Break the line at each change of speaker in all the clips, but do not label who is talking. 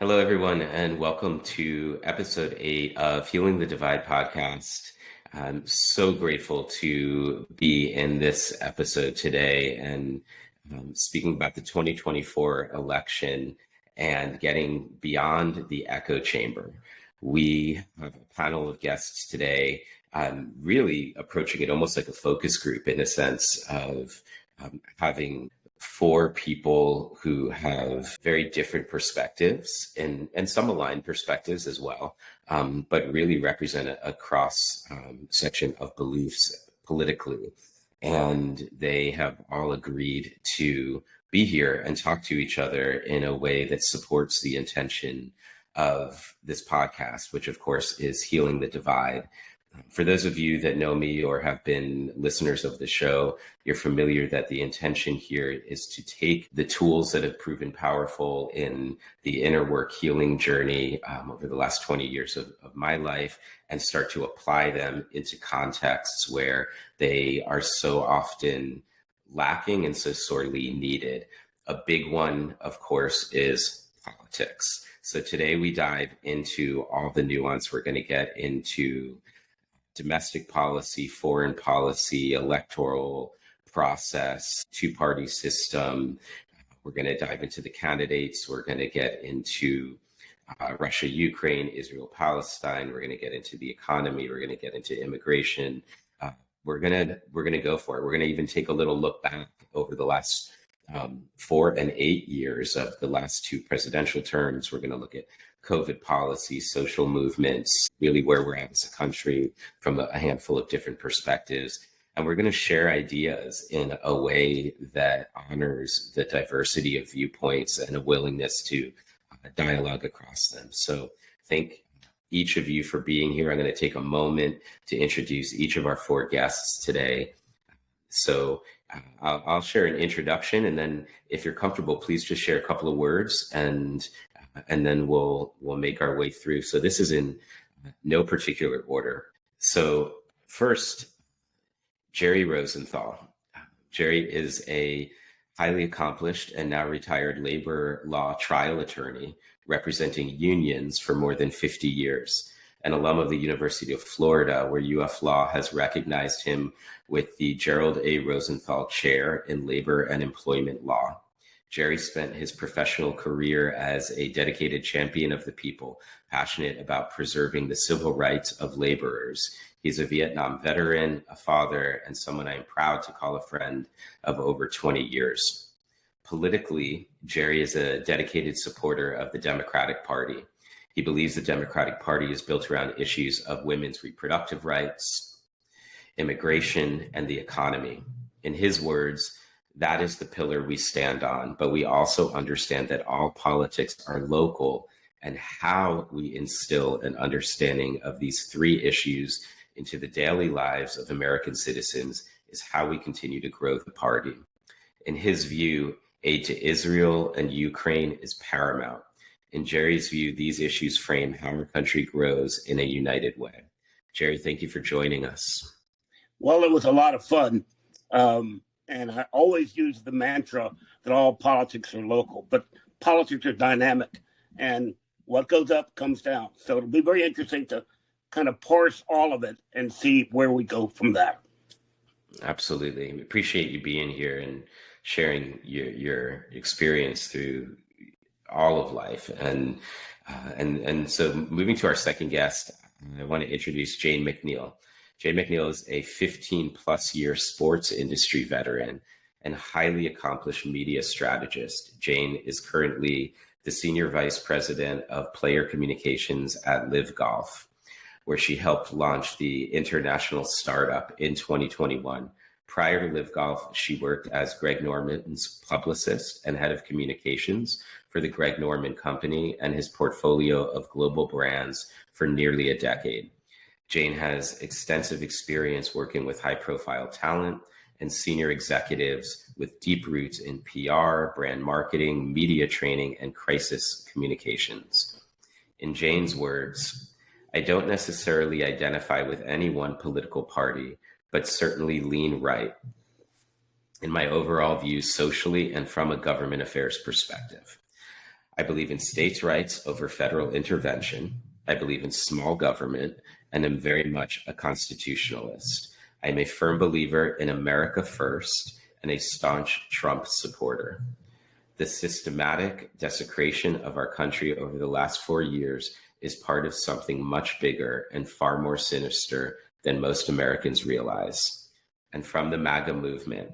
Hello, everyone, and welcome to episode 8 of Healing the Divide podcast. I'm so grateful to be in this episode today and speaking about the 2024 election and getting beyond the echo chamber. We have a panel of guests today, really approaching it almost like a focus group in a sense of having four people who have very different perspectives and some aligned perspectives as well, but really represent a cross section of beliefs politically. And they have all agreed to be here and talk to each other in a way that supports the intention of this podcast, which of course is Healing the Divide. For those of you that know me or have been listeners of the show, you're familiar that the intention here is to take the tools that have proven powerful in the inner work healing journey over the last 20 years of my life and start to apply them into contexts where they are so often lacking and so sorely needed. A big one, of course, is politics. So today we dive into all the nuance. We're going to get into domestic policy, foreign policy, electoral process, two-party system. We're going to dive into the candidates. We're going to get into Russia, Ukraine, Israel, Palestine. We're going to get into the economy. We're going to get into immigration. We're going to go for it. We're going to even take a little look back over the last 4 and 8 years of the last two presidential terms. We're going to look at COVID policy, social movements, really where we're at as a country from a handful of different perspectives. And we're going to share ideas in a way that honors the diversity of viewpoints and a willingness to dialogue across them. So thank each of you for being here. I'm going to take a moment to introduce each of our four guests today. So I'll share an introduction, and then if you're comfortable, please just share a couple of words, and then we'll make our way through. So this is in no particular order. So first, Gerald Rosenthal. Jerry is a highly accomplished and now retired labor law trial attorney representing unions for more than 50 years. An alum of the University of Florida, where UF Law has recognized him with the Gerald A. Rosenthal Chair in Labor and Employment Law. Jerry spent his professional career as a dedicated champion of the people, passionate about preserving the civil rights of laborers. He's a Vietnam veteran, a father, and someone I am proud to call a friend of over 20 years. Politically, Jerry is a dedicated supporter of the Democratic Party. He believes the Democratic Party is built around issues of women's reproductive rights, immigration, and the economy. In his words, that is the pillar we stand on, but we also understand that all politics are local, and how we instill an understanding of these three issues into the daily lives of American citizens is how we continue to grow the party. In his view, aid to Israel and Ukraine is paramount. In Jerry's view, these issues frame how our country grows in a united way. Jerry, thank you for joining us.
Well, it was a lot of fun. And I always use the mantra that all politics are local, but politics are dynamic, and what goes up comes down. So it'll be very interesting to kind of parse all of it and see where we go from there.
Absolutely. We appreciate you being here and sharing your experience through all of life. And so moving to our second guest, I want to introduce Jane MacNeille. Jane MacNeille is a 15-plus year sports industry veteran and highly accomplished media strategist. Jane is currently the Senior Vice President of Player Communications at Live Golf, where she helped launch the international startup in 2021. Prior to Live Golf, she worked as Greg Norman's publicist and head of communications for the Greg Norman Company and his portfolio of global brands for nearly a decade. Jane has extensive experience working with high-profile talent and senior executives with deep roots in PR, brand marketing, media training, and crisis communications. In Jane's words, I don't necessarily identify with any one political party, but certainly lean right in my overall views socially and from a government affairs perspective. I believe in states' rights over federal intervention. I believe in small government and am very much a constitutionalist. I am a firm believer in America first and a staunch Trump supporter. The systematic desecration of our country over the last 4 years is part of something much bigger and far more sinister than most Americans realize. And from the MAGA movement,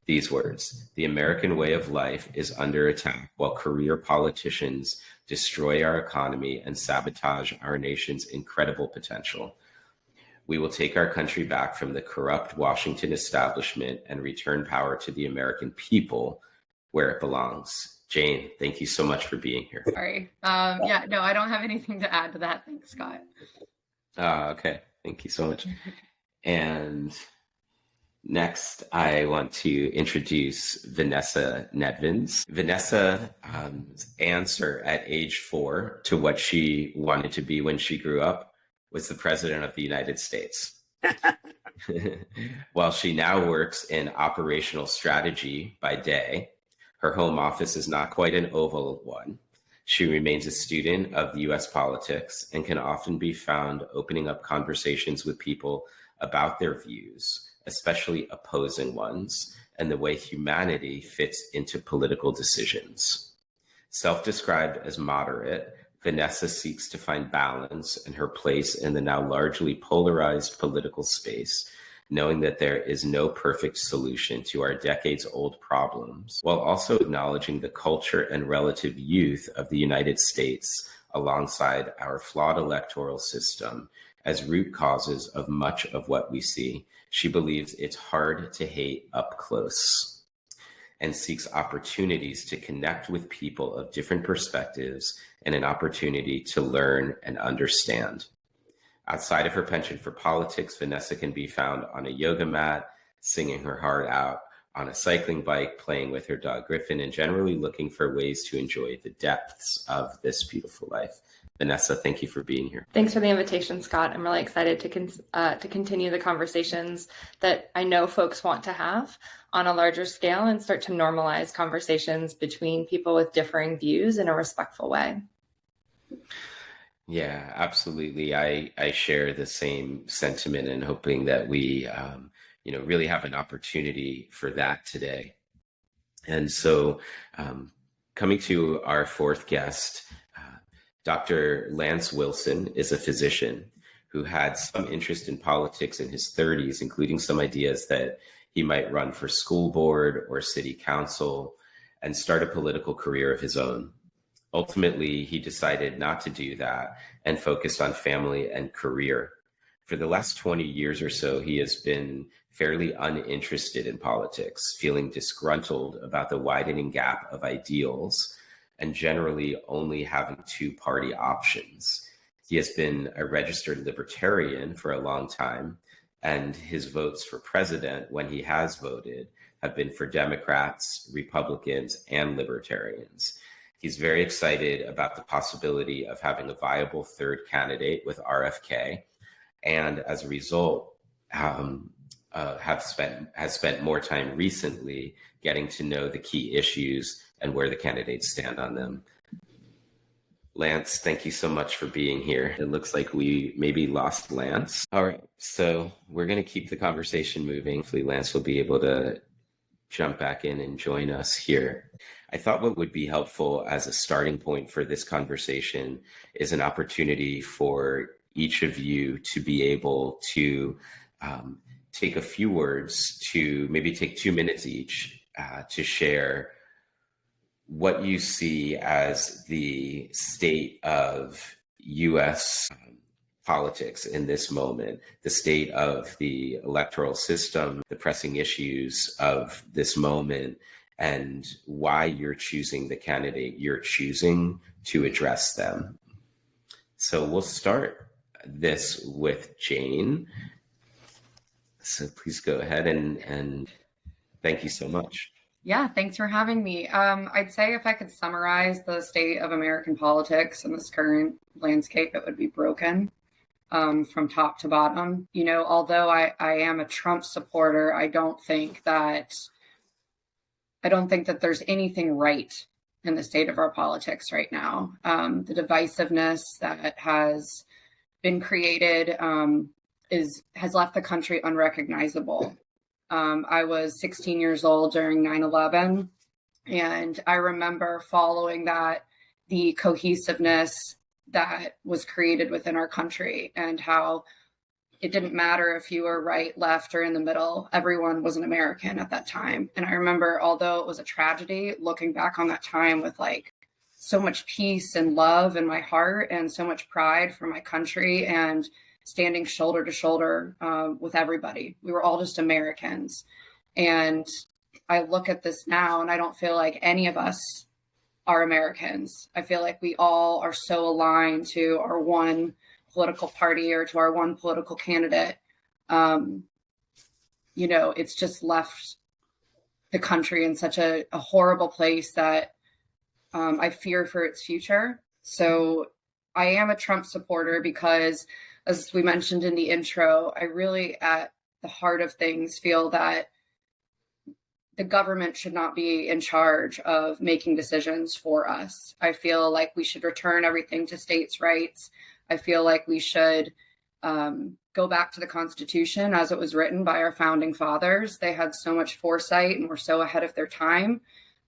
these words: the American way of life is under attack while career politicians destroy our economy and sabotage our nation's incredible potential. We will take our country back from the corrupt Washington establishment and return power to the American people where it belongs. Jane, thank you so much for being here.
Sorry. Yeah, no, I don't have anything to add to that. Thanks, Scott.
Okay. Thank you so much. And next, I want to introduce Vanessa Nedvins. Vanessa's answer at age 4 to what she wanted to be when she grew up was the President of the United States. While she now works in operational strategy by day, her home office is not quite an oval one. She remains a student of U.S. politics and can often be found opening up conversations with people about their views, especially opposing ones, and the way humanity fits into political decisions. Self-described as moderate, Vanessa seeks to find balance in her place in the now largely polarized political space, knowing that there is no perfect solution to our decades-old problems, while also acknowledging the culture and relative youth of the United States alongside our flawed electoral system as root causes of much of what we see. She believes it's hard to hate up close and seeks opportunities to connect with people of different perspectives and an opportunity to learn and understand. Outside of her penchant for politics, Vanessa can be found on a yoga mat, singing her heart out, on a cycling bike, playing with her dog Griffin, and generally looking for ways to enjoy the depths of this beautiful life. Vanessa, thank you for being here.
Thanks for the invitation, Scott. I'm really excited to continue the conversations that I know folks want to have on a larger scale and start to normalize conversations between people with differing views in a respectful way.
Yeah, absolutely. I share the same sentiment and hoping that we, really have an opportunity for that today. And so coming to our fourth guest, Dr. Lance Wilson is a physician who had some interest in politics in his 30s, including some ideas that he might run for school board or city council and start a political career of his own. Ultimately, he decided not to do that and focused on family and career. For the last 20 years or so, he has been fairly uninterested in politics, feeling disgruntled about the widening gap of ideals and generally only having two-party options. He has been a registered libertarian for a long time, and his votes for president, when he has voted, have been for Democrats, Republicans, and libertarians. He's very excited about the possibility of having a viable third candidate with RFK, and as a result, has spent more time recently getting to know the key issues and where the candidates stand on them. Lance, thank you so much for being here. It looks like we maybe lost Lance. All right, so we're going to keep the conversation moving. Hopefully Lance will be able to jump back in and join us here. I thought what would be helpful as a starting point for this conversation is an opportunity for each of you to be able to take a few words, to maybe take 2 minutes each to share what you see as the state of U.S. politics in this moment, the state of the electoral system, the pressing issues of this moment, and why you're choosing the candidate you're choosing to address them. So we'll start this with Jane. So please go ahead and thank you so much.
Yeah, thanks for having me. I'd say if I could summarize the state of American politics in this current landscape, it would be broken from top to bottom. You know, although I am a Trump supporter, I don't think that there's anything right
in the state of our politics right now. The divisiveness that has been created has left the country unrecognizable. I was 16 years old during 9/11, and I remember following that, the cohesiveness that was created within our country, and how it didn't matter if you were right, left, or in the middle. Everyone was an American at that time. And I remember, although it was a tragedy, looking back on that time with like so much peace and love in my heart and so much pride for my country, and standing shoulder to shoulder with everybody. We were all just Americans. And I look at this now and I don't feel like any of us are Americans. I feel like we all are so aligned to our one political party or to our one political candidate. It's just left the country in such a horrible place that I fear for its future. So I am a Trump supporter because, as we mentioned in the intro, I really, at the heart of things, feel that the government should not be in charge of making decisions for us. I feel like we should return everything to states' rights. I feel like we should go back to the Constitution as it was written by our founding fathers. They had so much foresight and were so ahead of their time.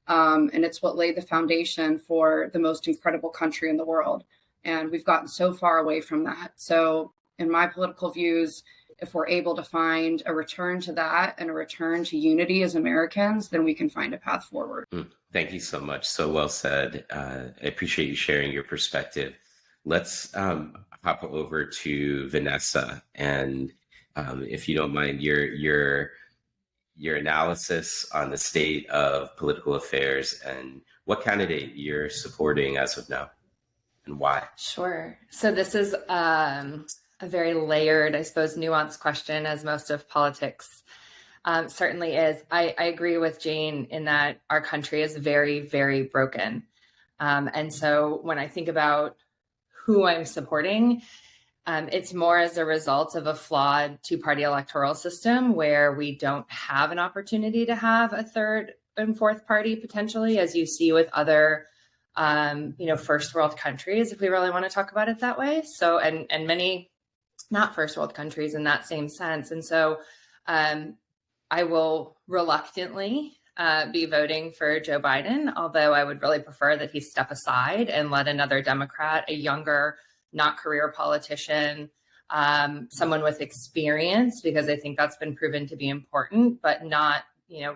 And it's what laid the foundation for the most incredible country in the world. And we've gotten so far away from that. So in my political views, if we're able to find a return to that and a return to unity as Americans, then we can find a path forward.
Thank you so much. So well said. I appreciate you sharing your perspective. Let's hop over to Vanessa, and if you don't mind, your analysis on the state of political affairs and what candidate you're supporting as of now, and why.
Sure. So this is a very layered, I suppose, nuanced question, as most of politics certainly is. I agree with Jane in that our country is very, very broken. And so when I think about who I'm supporting, it's more as a result of a flawed two-party electoral system where we don't have an opportunity to have a third and fourth party potentially, as you see with other, first world countries, if we really want to talk about it that way. So, and many not first world countries in that same sense. And so I will reluctantly be voting for Joe Biden, although I would really prefer that he step aside and let another Democrat, a younger, not career politician, someone with experience, because I think that's been proven to be important, but not,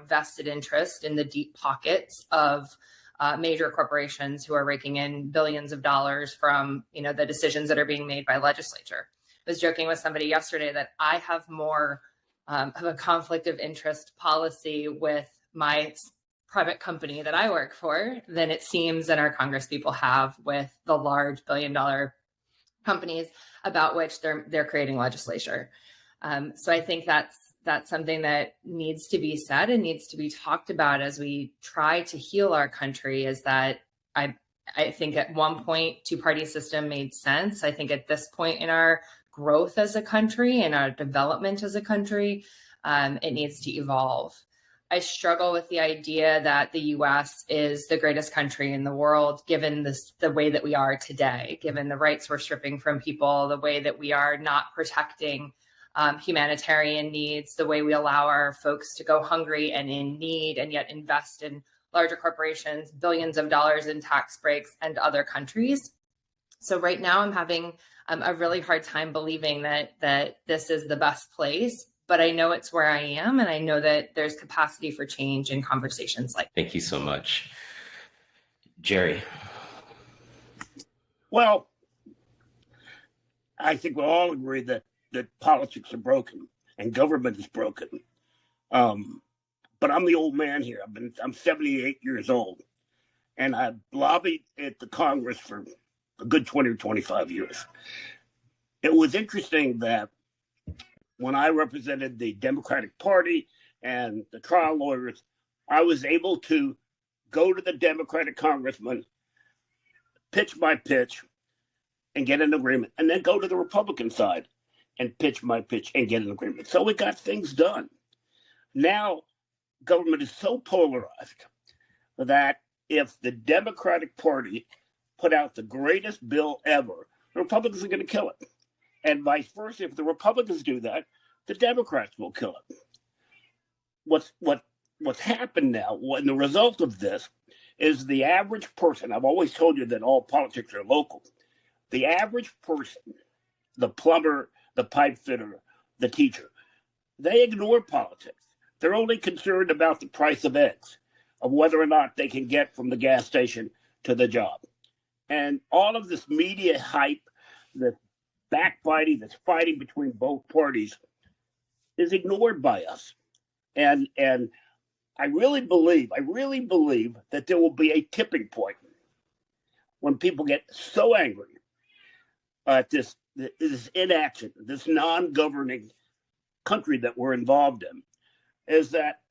vested interest in the deep pockets of major corporations who are raking in billions of dollars from, the decisions that are being made by legislature. I was joking with somebody yesterday that I have more of a conflict of interest policy with my private company that I work for than it seems that our Congress people have with the large billion-dollar companies about which they're creating legislature. So I think that's something that needs to be said and needs to be talked about as we try to heal our country. Is that I think at one point two-party system made sense. I think at this point in our growth as a country and our development as a country, it needs to evolve. I struggle with the idea that the U.S. is the greatest country in the world, given the way that we are today, given the rights we're stripping from people, the way that we are not protecting humanitarian needs, the way we allow our folks to go hungry and in need and yet invest in larger corporations, billions of dollars in tax breaks, and other countries. So right now I'm having a really hard time believing that this is the best place. But I know it's where I am, and I know that there's capacity for change in conversations like
that. Thank you so much. Jerry.
Well, I think we'll all agree that politics are broken and government is broken. But I'm the old man here. I'm 78 years old, and I've lobbied at the Congress for a good 20 or 25 years. It was interesting that when I represented the Democratic Party and the trial lawyers, I was able to go to the Democratic congressman, pitch my pitch, and get an agreement, and then go to the Republican side and pitch my pitch and get an agreement. So we got things done. Now, government is so polarized that if the Democratic Party put out the greatest bill ever, the Republicans are going to kill it. And vice versa, if the Republicans do that, the Democrats will kill it. What's happened now, and the result of this, is the average person, I've always told you that all politics are local. The average person, the plumber, the pipe fitter, the teacher, they ignore politics. They're only concerned about the price of eggs, of whether or not they can get from the gas station to the job. And all of this media hype, the backbiting, this fighting between both parties is ignored by us. And I really believe that there will be a tipping point when people get so angry at this inaction, this non-governing country that we're involved in, is that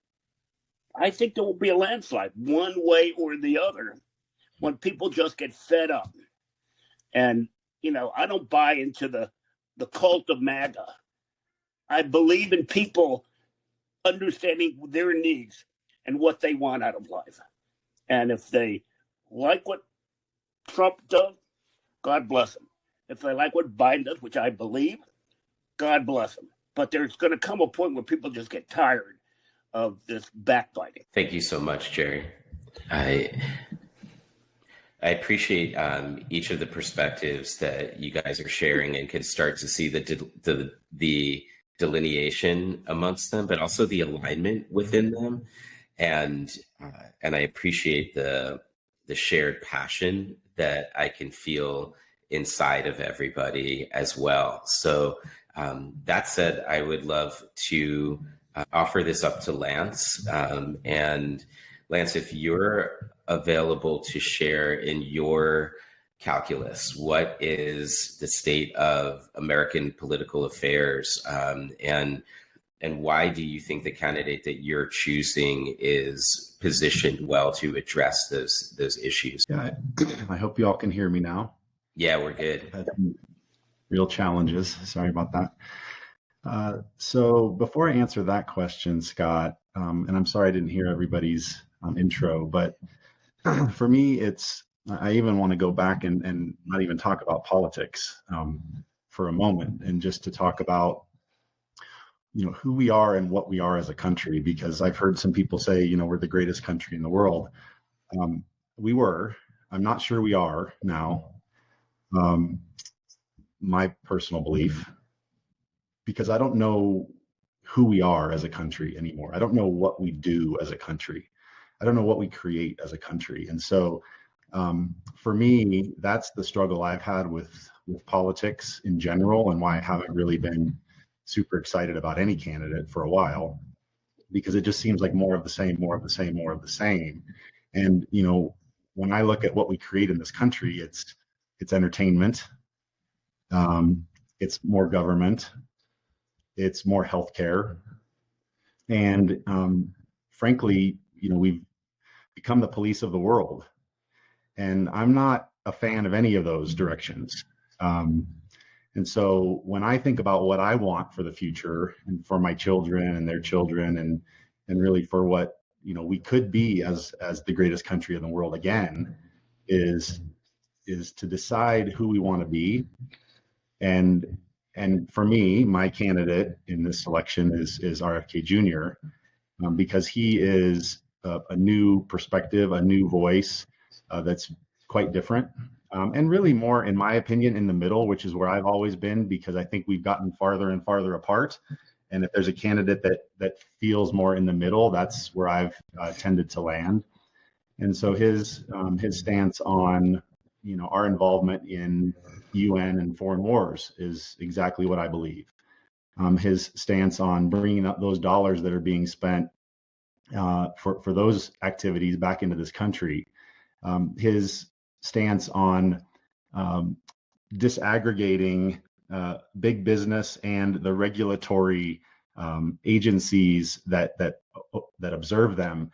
I think there will be a landslide one way or the other when people just get fed up. And, I don't buy into the cult of MAGA. I believe in people understanding their needs and what they want out of life. And if they like what Trump does, God bless him. If they like what Biden does, which I believe, God bless him. But there's going to come a point where people just get tired of this backbiting.
Thank you so much, Jerry. I appreciate each of the perspectives that you guys are sharing, and can start to see the delineation amongst them, but also the alignment within them. And I appreciate the shared passion that I can feel inside of everybody as well. So that said, I would love to offer this up to Lance. And Lance, if you're available to share in your calculus, what is the state of American political affairs, and why do you think the candidate that you're choosing is positioned well to address those issues?
Yeah, I hope you all can hear me now.
Yeah, we're good.
Had some real challenges. Sorry about that. So before I answer that question, Scott, and I'm sorry I didn't hear everybody's intro, but for me, I even want to go back and not even talk about politics for a moment, and just to talk about who we are and what we are as a country, because I've heard some people say, we're the greatest country in the world. We were. I'm not sure we are now. My personal belief, because I don't know who we are as a country anymore. I don't know what we do as a country. I don't know what we create as a country. And so for me, that's the struggle I've had with politics in general, and why I haven't really been super excited about any candidate for a while, because it just seems like more of the same, more of the same, more of the same. And, when I look at what we create in this country, it's entertainment, it's more government, it's more healthcare, and frankly, we've become the police of the world. And I'm not a fan of any of those directions. And so when I think about what I want for the future, and for my children and their children, and really for what we could be as the greatest country in the world again, is to decide who we want to be. And for me, my candidate in this selection is RFK Jr., because he is a new perspective, a new voice that's quite different, and really more, in my opinion, in the middle, which is where I've always been, because I think we've gotten farther and farther apart. And if there's a candidate that feels more in the middle, that's where I've tended to land. And so his stance on our involvement in UN and foreign wars is exactly what I believe. His stance on bringing up those dollars that are being spent for those activities back into this country. His stance on disaggregating big business and the regulatory agencies that observe them.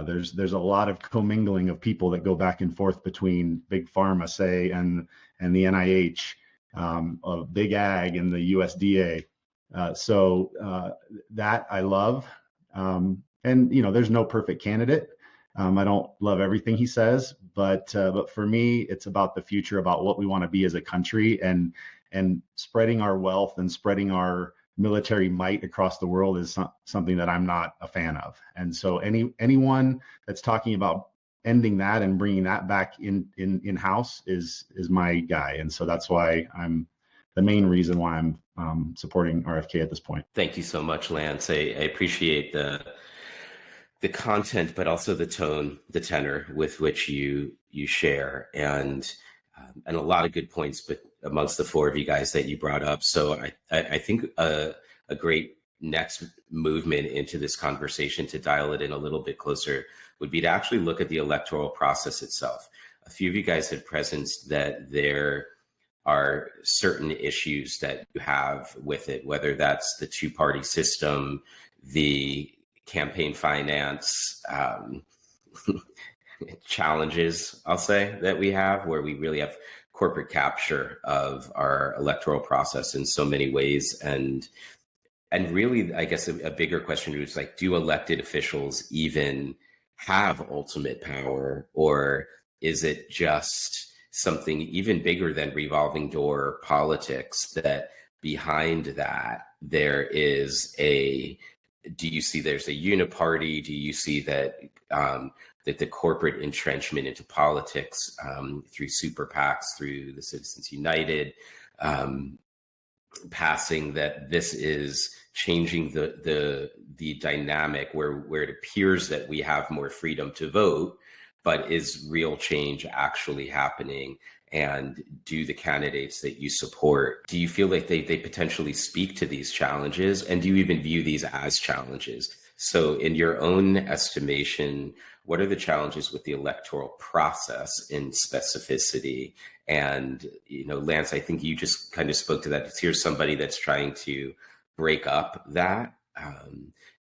There's a lot of commingling of people that go back and forth between big pharma, say, and the NIH, of big ag and the USDA. So that I love. And there's no perfect candidate. I don't love everything he says, but for me, it's about the future, about what we want to be as a country, and spreading our wealth and spreading our military might across the world is something that I'm not a fan of. And so anyone that's talking about ending that and bringing that back in house is my guy. And so that's why I'm the main reason why I'm supporting RFK at this point.
Thank you so much, Lance. I appreciate the content, but also the tone, the tenor with which you share, and a lot of good points, but amongst the four of you guys that you brought up. So I think a great next movement into this conversation to dial it in a little bit closer would be to actually look at the electoral process itself. A few of you guys had presenced that there are certain issues that you have with it, whether that's the two-party system, the campaign finance challenges, I'll say, that we have, where we really have corporate capture of our electoral process in so many ways. And really, I guess a bigger question is like, do elected officials even have ultimate power, or is it just something even bigger than revolving door politics, that behind that there is do you see there's a uniparty? Do you see that that the corporate entrenchment into politics through super PACs, through the Citizens United, passing, that this is changing the dynamic where it appears that we have more freedom to vote, but is real change actually happening? And do the candidates that you support, do you feel like they potentially speak to these challenges? And do you even view these as challenges? So in your own estimation, what are the challenges with the electoral process in specificity? And, Lance, I think you just kind of spoke to that. Here's somebody that's trying to break up that.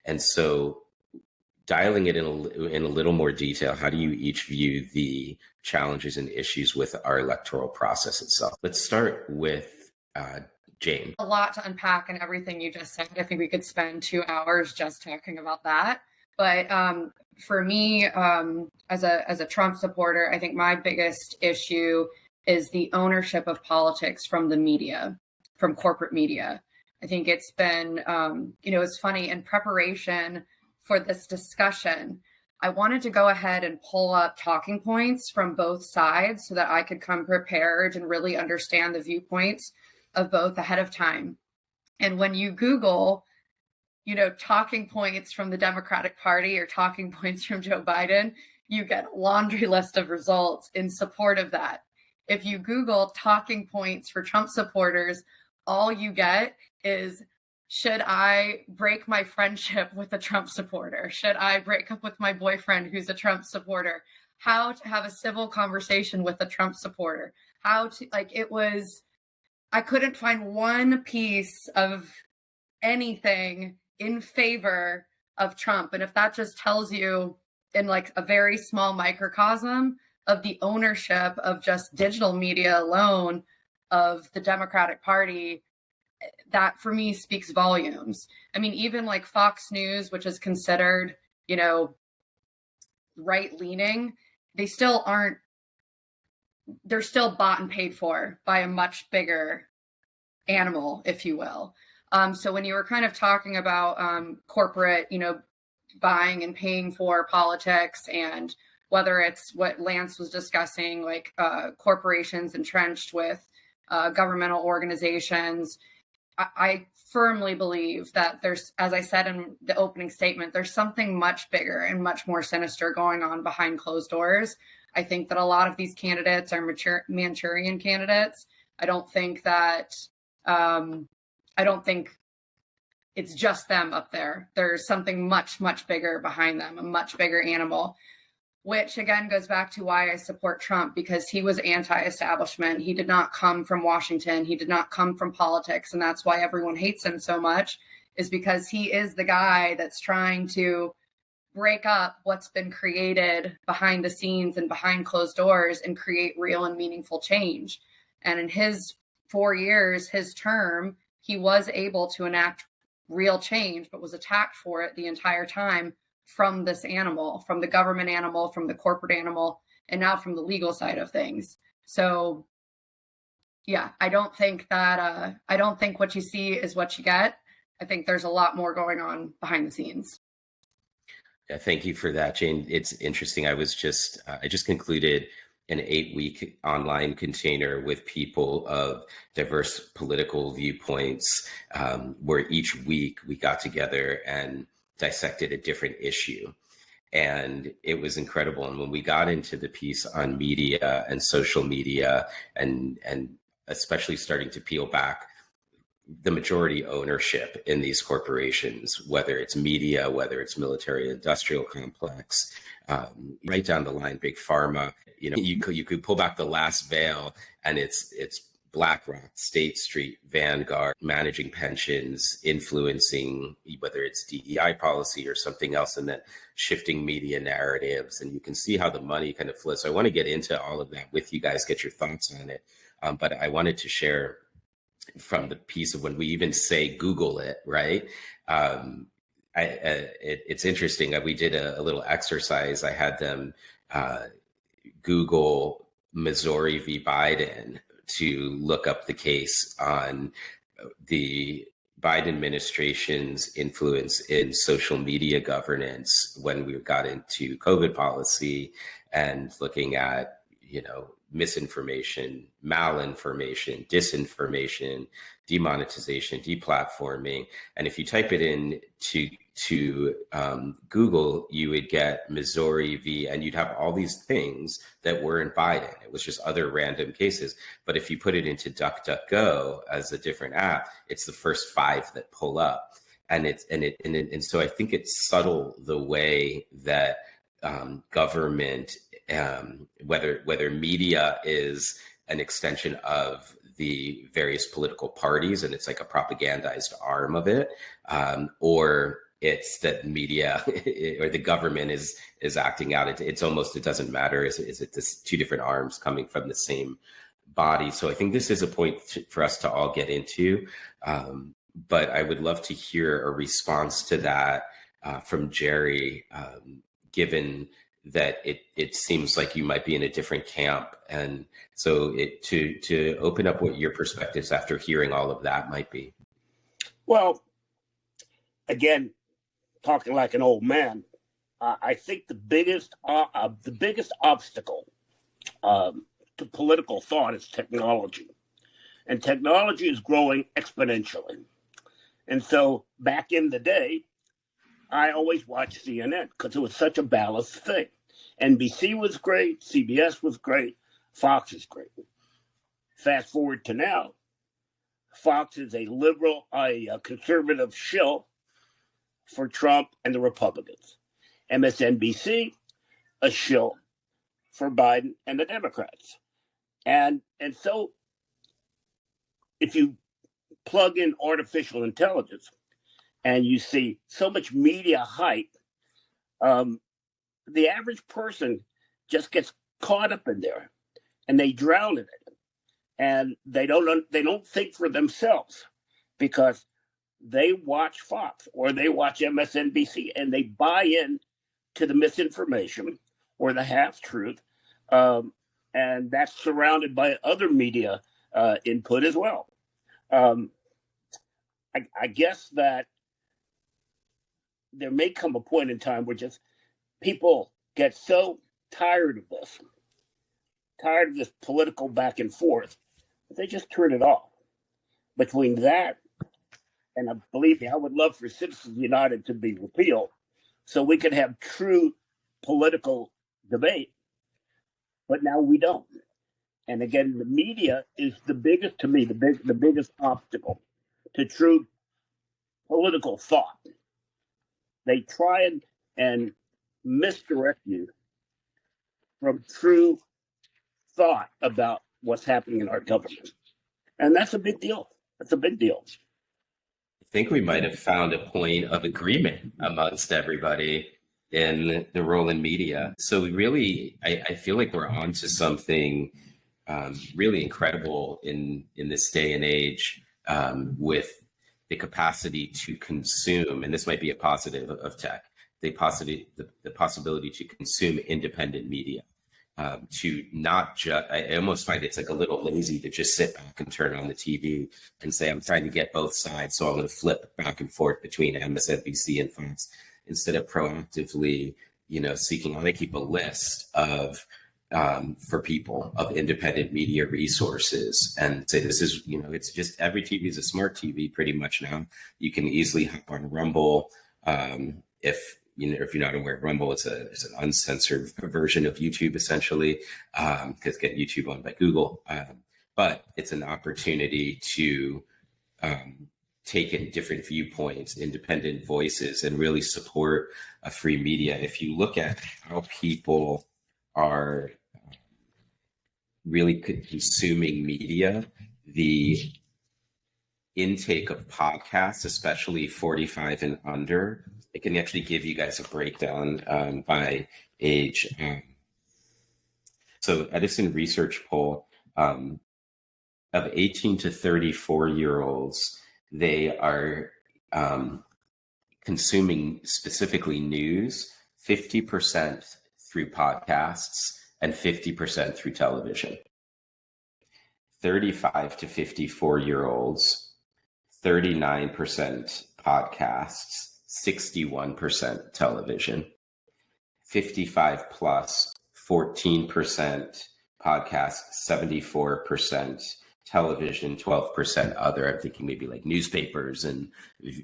And so dialing it in a little more detail, how do you each view the challenges and issues with our electoral process itself? Let's start with Jane.
A lot to unpack in everything you just said. I think we could spend 2 hours just talking about that. But for me, as a Trump supporter, I think my biggest issue is the ownership of politics from the media, from corporate media. I think it's been, it's funny, in preparation for this discussion, I wanted to go ahead and pull up talking points from both sides so that I could come prepared and really understand the viewpoints of both ahead of time. And when you Google, talking points from the Democratic Party or talking points from Joe Biden, you get a laundry list of results in support of that. If you Google talking points for Trump supporters, all you get is, should I break my friendship with a Trump supporter? Should I break up with my boyfriend who's a Trump supporter? How to have a civil conversation with a Trump supporter? I couldn't find one piece of anything in favor of Trump. And if that just tells you in like a very small microcosm of the ownership of just digital media alone of the Democratic Party, that for me speaks volumes. I mean, even like Fox News, which is considered, right leaning, they're still bought and paid for by a much bigger animal, if you will. So when you were kind of talking about corporate, buying and paying for politics, and whether it's what Lance was discussing, like corporations entrenched with governmental organizations, I firmly believe that there's, as I said in the opening statement, there's something much bigger and much more sinister going on behind closed doors. I think that a lot of these candidates are Manchurian candidates. I don't think it's just them up there. There's something much, much bigger behind them, a much bigger animal, which again goes back to why I support Trump, because he was anti-establishment. He did not come from Washington. He did not come from politics. And that's why everyone hates him so much, is because he is the guy that's trying to break up what's been created behind the scenes and behind closed doors and create real and meaningful change. And in his 4 years, his term, he was able to enact real change, but was attacked for it the entire time from this animal, from the government animal, from the corporate animal, and now from the legal side of things. So yeah, I don't think what you see is what you get. I think there's a lot more going on behind the scenes.
Yeah, thank you for that, Jane. It's interesting. I just concluded an 8-week online container with people of diverse political viewpoints, where each week we got together and dissected a different issue. And it was incredible. And when we got into the piece on media and social media, and especially starting to peel back the majority ownership in these corporations, whether it's media, whether it's military industrial complex, right down the line, big pharma, you could pull back the last veil and it's BlackRock, State Street, Vanguard, managing pensions, influencing whether it's DEI policy or something else, and then shifting media narratives. And you can see how the money kind of flows. So I want to get into all of that with you guys, get your thoughts on it. But I wanted to share from the piece of when we even say Google it, right? It's interesting. We did a little exercise. I had them Google Missouri v. Biden to look up the case on the Biden administration's influence in social media governance when we got into COVID policy, and looking at, misinformation, malinformation, disinformation, demonetization, deplatforming. And if you type it in to Google, you would get Missouri v. and you'd have all these things that were in Biden. It was just other random cases. But if you put it into DuckDuckGo as a different app, it's the first 5 that pull up. And so I think it's subtle the way that government, whether media is an extension of the various political parties and it's like a propagandized arm of it, or it's that media or the government is acting out. It's almost, it doesn't matter. Is it this 2 different arms coming from the same body? So I think this is a point for us to all get into. But I would love to hear a response to that from Jerry, given that it seems like you might be in a different camp. And so to open up what your perspectives after hearing all of that might be.
Well, again, talking like an old man, I think the biggest obstacle to political thought is technology. And technology is growing exponentially. And so back in the day, I always watched CNN because it was such a balanced thing. NBC was great, CBS was great, Fox is great. Fast forward to now, Fox is a liberal, a conservative shill for Trump and the Republicans. MSNBC, a shill for Biden and the Democrats. And so if you plug in artificial intelligence and you see so much media hype, the average person just gets caught up in there and they drown in it. And they don't think for themselves because they watch Fox or they watch MSNBC and they buy in to the misinformation or the half-truth. And that's surrounded by other media input as well. I guess that there may come a point in time where just people get so tired of this political back and forth, that they just turn it off. Between that, and believe me, I would love for Citizens United to be repealed so we could have true political debate, but now we don't. And again, the media is the biggest, to me, the biggest obstacle to true political thought. They try and misdirect you from true thought about what's happening in our government. And that's a big deal. That's a big deal.
I think we might have found a point of agreement amongst everybody in the role in media. So we really, I feel like we're onto something really incredible in this day and age, with the capacity to consume, and this might be a positive of tech, the possibility to consume independent media. To not just, I almost find it's like a little lazy to just sit back and turn on the TV and say, I'm trying to get both sides, so I'm going to flip back and forth between MSNBC and Fox, instead of proactively, seeking. I keep a list of, for people, of independent media resources, and say, this is, it's just, every TV is a smart TV pretty much now. You can easily hop on Rumble. If you're not aware, Rumble is an uncensored version of YouTube, essentially, because get YouTube owned by Google. But it's an opportunity to take in different viewpoints, independent voices, and really support a free media. If you look at how people are really consuming media, the intake of podcasts, especially 45 and under, it can actually give you guys a breakdown by age. So Edison research poll of 18 to 34-year-olds, they are consuming specifically news, 50% through podcasts and 50% through television. 35 to 54-year-olds, 39% podcasts, 61% television. 55 plus, 14% podcast, 74% television, 12% other. I'm thinking maybe like newspapers and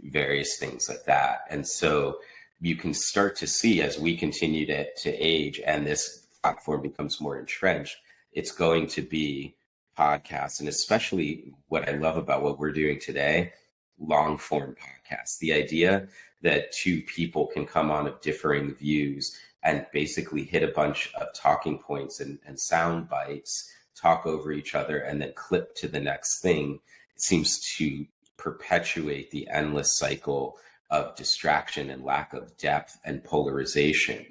various things like that. And so you can start to see, as we continue to age and this platform becomes more entrenched, it's going to be podcasts. And especially what I love about what we're doing today, long form podcasts. The idea that two people can come on of differing views and basically hit a bunch of talking points and sound bites, talk over each other, and then clip to the next thing, it seems to perpetuate the endless cycle of distraction and lack of depth and polarization.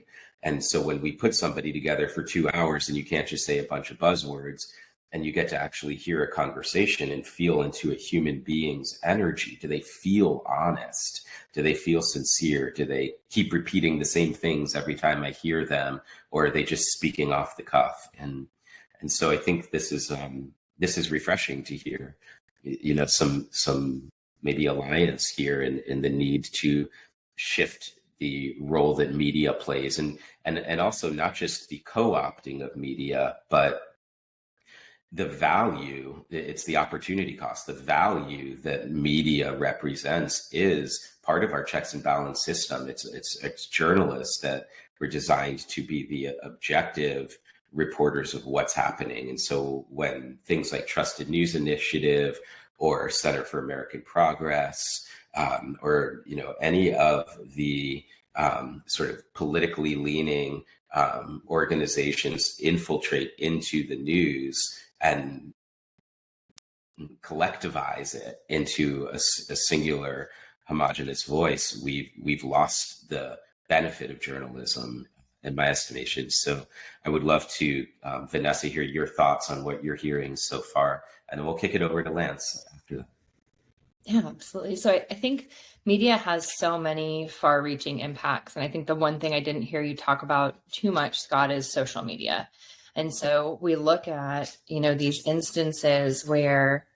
And so when we put somebody together for 2 hours and you can't just say a bunch of buzzwords, and you get to actually hear a conversation and feel into a human being's energy. Do they feel honest? Do they feel sincere? Do they keep repeating the same things every time I hear them? Or are they just speaking off the cuff? And so I think this is refreshing to hear, some maybe alliance here in the need to shift the role that media plays, and also not just the co-opting of media, but the value, it's the opportunity cost, the value that media represents is part of our checks and balance system. It's journalists that were designed to be the objective reporters of what's happening. And so when things like Trusted News Initiative or Center for American Progress, or any of the sort of politically leaning organizations infiltrate into the news and collectivize it into a singular homogenous voice, we've lost the benefit of journalism, in my estimation. So I would love to, Vanessa, hear your thoughts on what you're hearing so far, and then we'll kick it over to Lance after that.
Yeah, absolutely. So I think media has so many far-reaching impacts. And I think the one thing I didn't hear you talk about too much, Scott, is social media. And so we look at, these instances where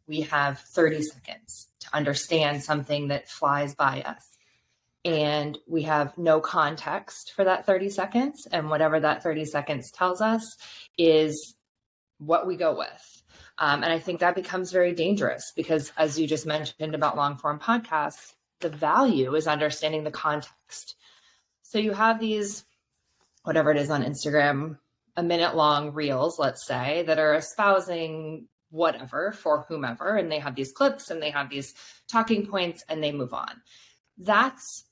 we have 30 seconds to understand something that flies by us. And we have no context for that 30 seconds. And whatever that 30 seconds tells us is what we go with. And I think that becomes very dangerous because, as you just mentioned about long form podcasts, the value is understanding the context. So you have these, whatever it is on Instagram, a minute long reels, let's say, that are espousing whatever for whomever. And they have these clips and they have these talking points and they move on. That's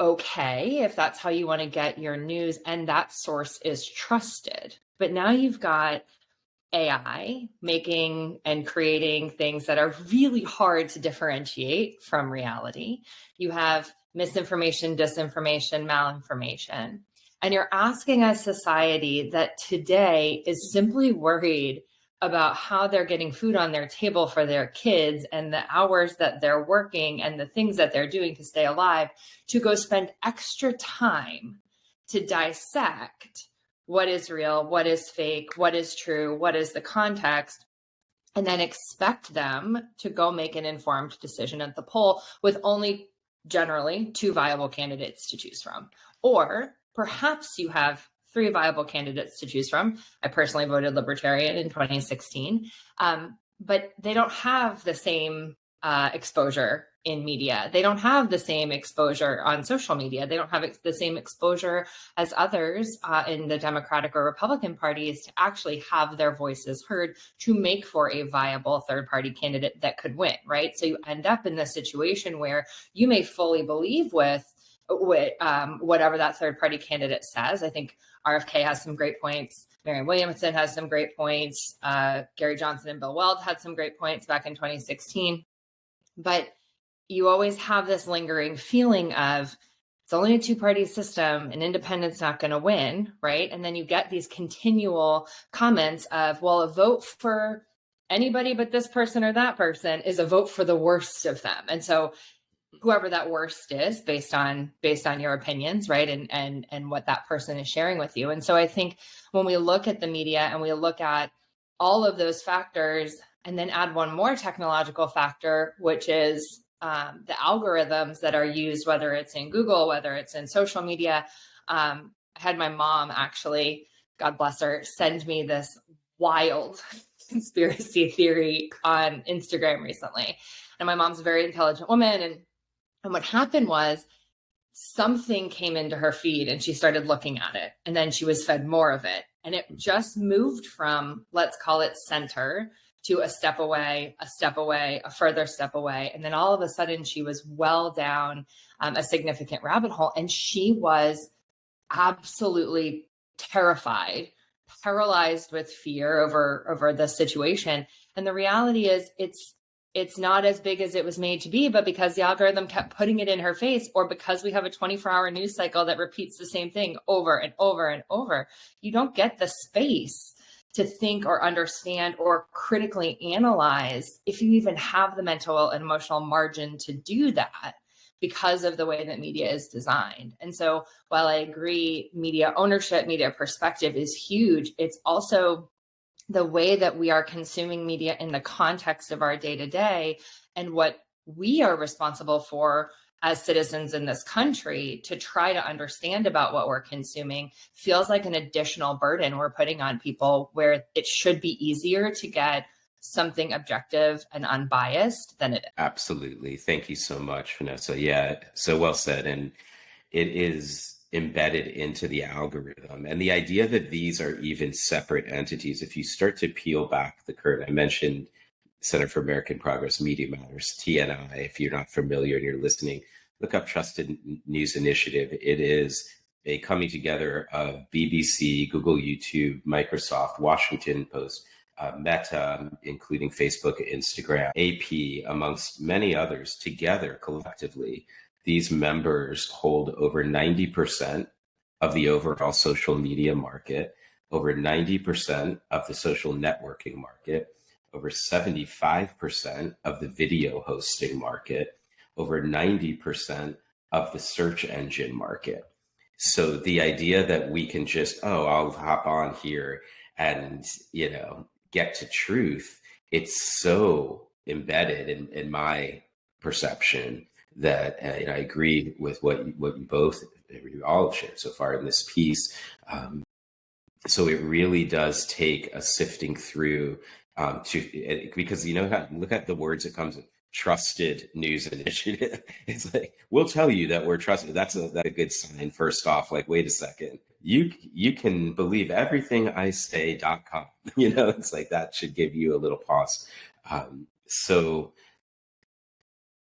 okay if that's how you want to get your news and that source is trusted. But now you've got AI making and creating things that are really hard to differentiate from reality. You have misinformation, disinformation, malinformation. And you're asking a society that today is simply worried about how they're getting food on their table for their kids and the hours that they're working and the things that they're doing to stay alive, to go spend extra time to dissect what is real, what is fake, what is true, what is the context, and then expect them to go make an informed decision at the poll with only generally 2 viable candidates to choose from. Or perhaps you have 3 viable candidates to choose from. I personally voted Libertarian in 2016, but they don't have the same exposure in media. They don't have the same exposure on social media. They don't have the same exposure as others in the Democratic or Republican parties to actually have their voices heard to make for a viable third-party candidate that could win, right? So you end up in this situation where you may fully believe with whatever that third-party candidate says. I think RFK has some great points. Marianne Williamson has some great points. Gary Johnson and Bill Weld had some great points back in 2016. But you always have this lingering feeling of it's only a 2-party system and independent's not going to win, right? And then you get these continual comments of, well, a vote for anybody but this person or that person is a vote for the worst of them. And so whoever that worst is based on your opinions, right? And what that person is sharing with you. And so I think when we look at the media and we look at all of those factors and then add one more technological factor, which is the algorithms that are used, whether it's in Google, whether it's in social media. I had my mom actually, God bless her, send me this wild conspiracy theory on Instagram recently. And my mom's a very intelligent woman. And what happened was something came into her feed and she started looking at it. And then she was fed more of it. And it just moved from, let's call it center, to a step away, a further step away. And then all of a sudden she was well down a significant rabbit hole. And she was absolutely terrified, paralyzed with fear over the situation. And the reality is it's not as big as it was made to be, but because the algorithm kept putting it in her face, or because we have a 24-hour news cycle that repeats the same thing over and over and over, you don't get the space to think or understand or critically analyze if you even have the mental and emotional margin to do that because of the way that media is designed. And so while I agree media ownership, media perspective is huge, it's also the way that we are consuming media in the context of our day-to-day and what we are responsible for as citizens in this country to try to understand about what we're consuming feels like an additional burden we're putting on people, where it should be easier to get something objective and unbiased than it is.
Absolutely. Thank you so much, Vanessa. Yeah, so well said. And it is embedded into the algorithm. And the idea that these are even separate entities, if you start to peel back the curtain, I mentioned Center for American Progress Media Matters, TNI. If you're not familiar and you're listening, look up Trusted News Initiative. It is a coming together of BBC, Google, YouTube, Microsoft, Washington Post, Meta, including Facebook, Instagram, AP, amongst many others, together collectively. These members hold over 90% of the overall social media market, over 90% of the social networking market, over 75% of the video hosting market, over 90% of the search engine market. So the idea that we can just, I'll hop on here and, get to truth, it's so embedded in my perception that I agree with what you all have shared so far in this piece. So it really does take a sifting through because look at the words it comes in. Trusted News Initiative. It's like, we'll tell you that we're trusted. That's a good sign. First off, like, wait a second, you can believe everything I say.com. It's like, that should give you a little pause. So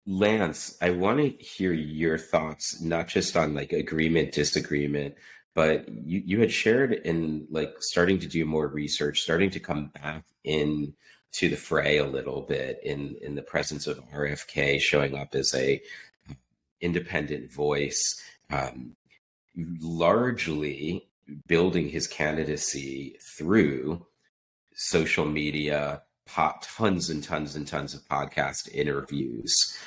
Lance, I want to hear your thoughts, not just on like agreement, disagreement, but you had shared in like starting to do more research, starting to come back in to the fray a little bit in the presence of RFK showing up as a independent voice, largely building his candidacy through social media, tons and tons and tons of podcast interviews.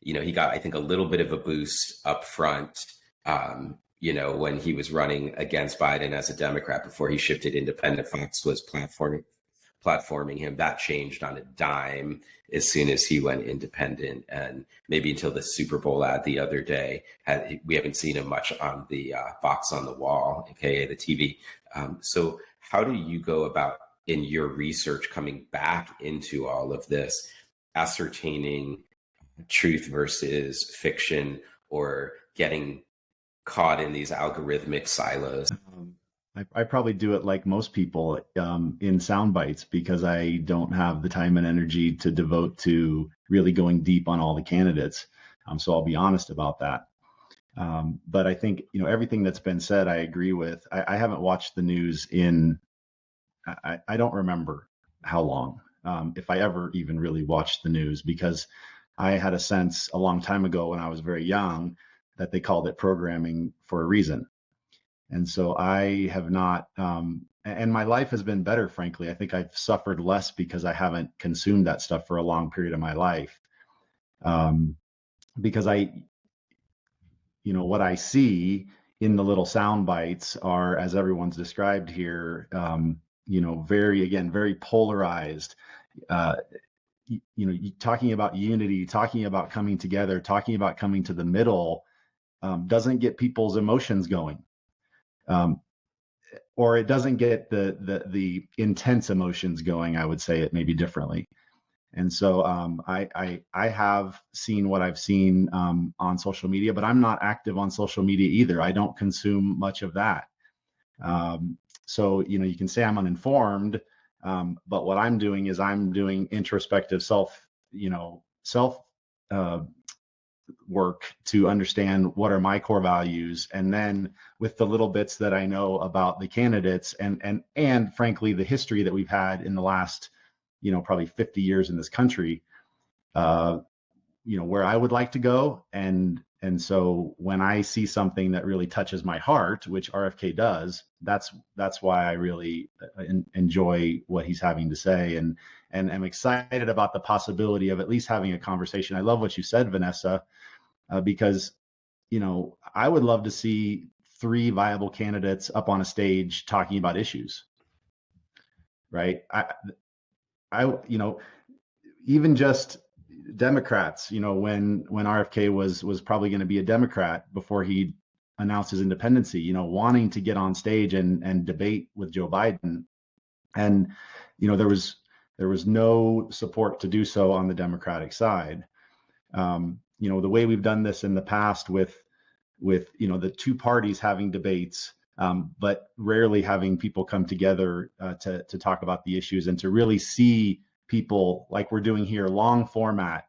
He got, I think, a little bit of a boost up front, when he was running against Biden as a Democrat before he shifted independent. Fox was platforming him. That changed on a dime as soon as he went independent, and maybe until the Super Bowl ad the other day, we haven't seen him much on the box on the wall, aka the TV. So how do you go about, in your research, coming back into all of this, ascertaining truth versus fiction, or getting caught in these algorithmic silos?
I probably do it like most people, in sound bites, because I don't have the time and energy to devote to really going deep on all the candidates. So I'll be honest about that. But I think, everything that's been said, I agree with. I haven't watched the news I don't remember how long, if I ever even really watched the news, because I had a sense a long time ago when I was very young that they called it programming for a reason. And so I have not, and my life has been better, frankly. I think I've suffered less because I haven't consumed that stuff for a long period of my life. Because what I see in the little sound bites are, as everyone's described here, very polarized. Talking about unity, talking about coming together, talking about coming to the middle, doesn't get people's emotions going, or it doesn't get the intense emotions going. I would say it maybe differently. And so I have seen what I've seen on social media, but I'm not active on social media either. I don't consume much of that. So you can say I'm uninformed. But what I'm doing is I'm doing introspective self work to understand what are my core values. And then with the little bits that I know about the candidates and frankly, the history that we've had in the last, probably 50 years in this country, where I would like to go. And so when I see something that really touches my heart, which RFK does, that's why I really enjoy what he's having to say, and I'm excited about the possibility of at least having a conversation. I love what you said, Vanessa, because I would love to see 3 viable candidates up on a stage talking about issues, right? I even just Democrats, when RFK was probably going to be a Democrat before he announced his independency, wanting to get on stage and debate with Joe Biden. And, there was no support to do so on the Democratic side. The way we've done this in the past with the 2 parties having debates, but rarely having people come together to talk about the issues and to really see people like we're doing here, long format.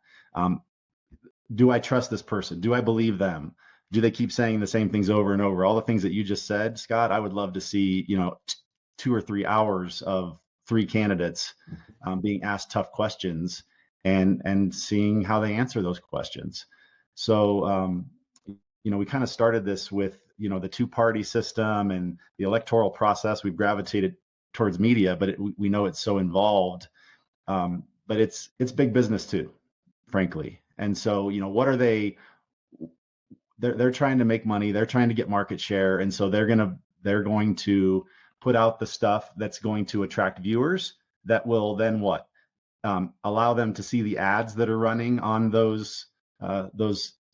Do I trust this person? Do I believe them? Do they keep saying the same things over and over? All the things that you just said, Scott, I would love to see, 2 or 3 hours of 3 candidates being asked tough questions and seeing how they answer those questions. So, we kind of started this with, the 2-party system and the electoral process. We've gravitated towards media, but we know it's so involved. But it's big business too, frankly. And so, what are they're trying to make money. They're trying to get market share. And so they're going to put out the stuff that's going to attract viewers that will then what? Allow them to see the ads that are running on those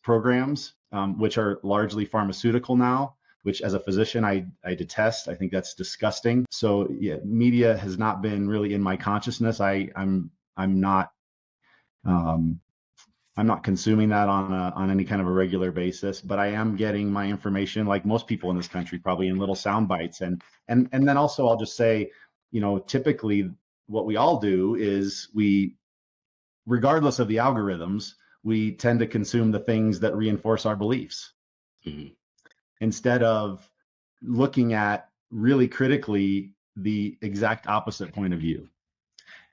programs, which are largely pharmaceutical now, which as a physician, I detest. I think that's disgusting. So yeah, media has not been really in my consciousness. I'm not consuming that on any kind of a regular basis, but I am getting my information, like most people in this country, probably in little sound bites. And then also I'll just say, typically what we all do is regardless of the algorithms, we tend to consume the things that reinforce our beliefs. Mm-hmm. Instead of looking at really critically the exact opposite point of view.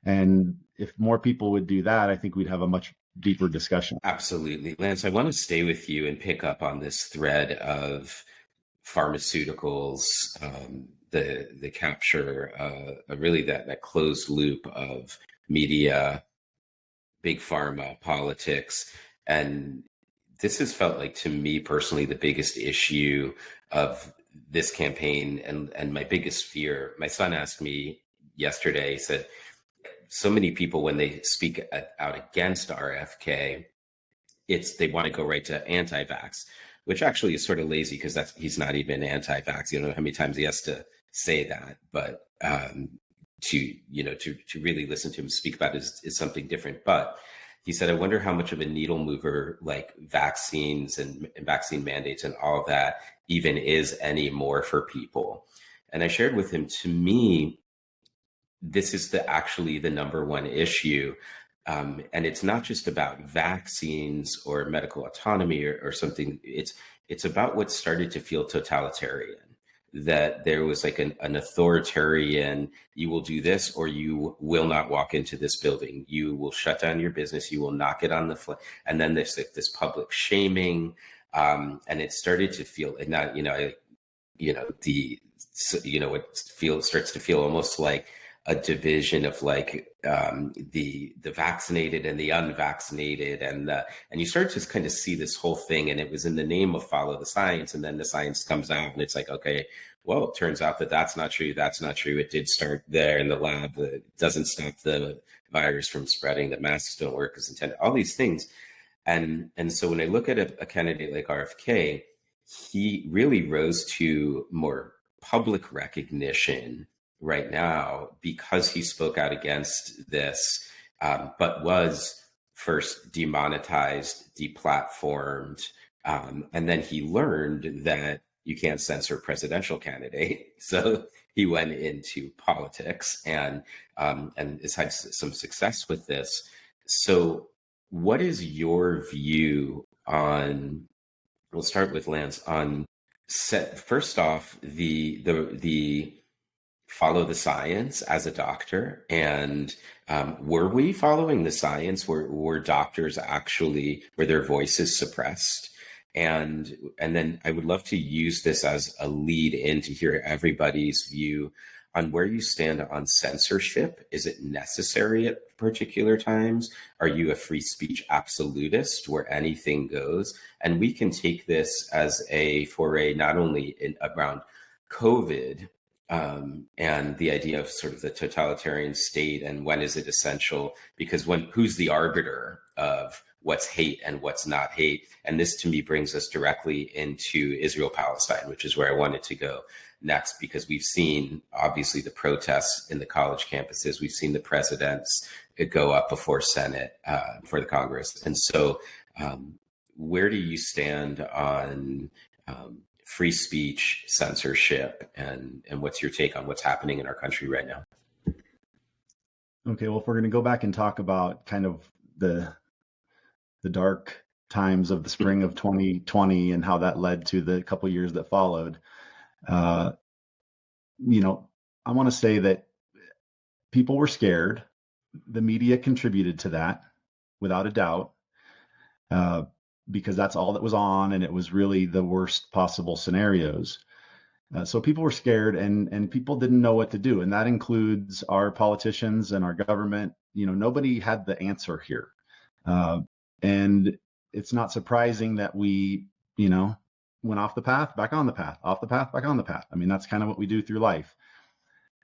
And if more people would do that, I think we'd have a much deeper discussion.
Absolutely. Lance, I want to stay with you and pick up on this thread of pharmaceuticals the capture, really that closed loop of media, big pharma, politics, and this has felt like, to me personally, the biggest issue of this campaign, and my biggest fear. My son asked me yesterday, he said, so many people, when they speak out against RFK, they want to go right to anti-vax, which actually is sort of lazy, because he's not even anti-vax. You don't know how many times he has to say that, but to really listen to him speak about it is something different. But he said, I wonder how much of a needle mover like vaccines and vaccine mandates and all of that even is anymore for people. And I shared with him, to me, this is actually the number one issue. And it's not just about vaccines or medical autonomy or something. It's about what started to feel totalitarian, that there was like an authoritarian, you will do this or you will not walk into this building. You will shut down your business. You will knock it on the floor. And then there's like this public shaming. And it started to feel, and now, it starts to feel almost like a division of like the vaccinated and the unvaccinated, and you start to kind of see this whole thing, and it was in the name of follow the science, and then the science comes out, and it's like, okay, well, it turns out that that's not true. That's not true. It did start there in the lab. It doesn't stop the virus from spreading. The masks don't work as intended. All these things, and so when I look at a candidate like RFK, he really rose to more public recognition right now because he spoke out against this, but was first demonetized, deplatformed, and then he learned that you can't censor a presidential candidate. So he went into politics and has had some success with this. So what is your view on, we'll start with Lance, on first off, the follow the science as a doctor, and were we following the science? Were doctors actually, were their voices suppressed? And then I would love to use this as a lead in to hear everybody's view on where you stand on censorship. Is it necessary at particular times? Are you a free speech absolutist where anything goes? And we can take this as a foray not only around COVID, and the idea of sort of the totalitarian state and when is it essential, because who's the arbiter of what's hate and what's not hate? And this to me brings us directly into Israel-Palestine, which is where I wanted to go next, because we've seen obviously the protests in the college campuses. We've seen the presidents go up before Senate, before the Congress. And so where do you stand on free speech, censorship, and what's your take on what's happening in our country right now?
Okay, well, if we're going to go back and talk about kind of the dark times of the spring of 2020 and how that led to the couple years that followed, I want to say that people were scared. The media contributed to that, without a doubt, because that's all that was on, and it was really the worst possible scenarios. So people were scared, and people didn't know what to do, and that includes our politicians and our government. Nobody had the answer here, and it's not surprising that we, went off the path, back on the path, off the path, back on the path. I mean, that's kind of what we do through life.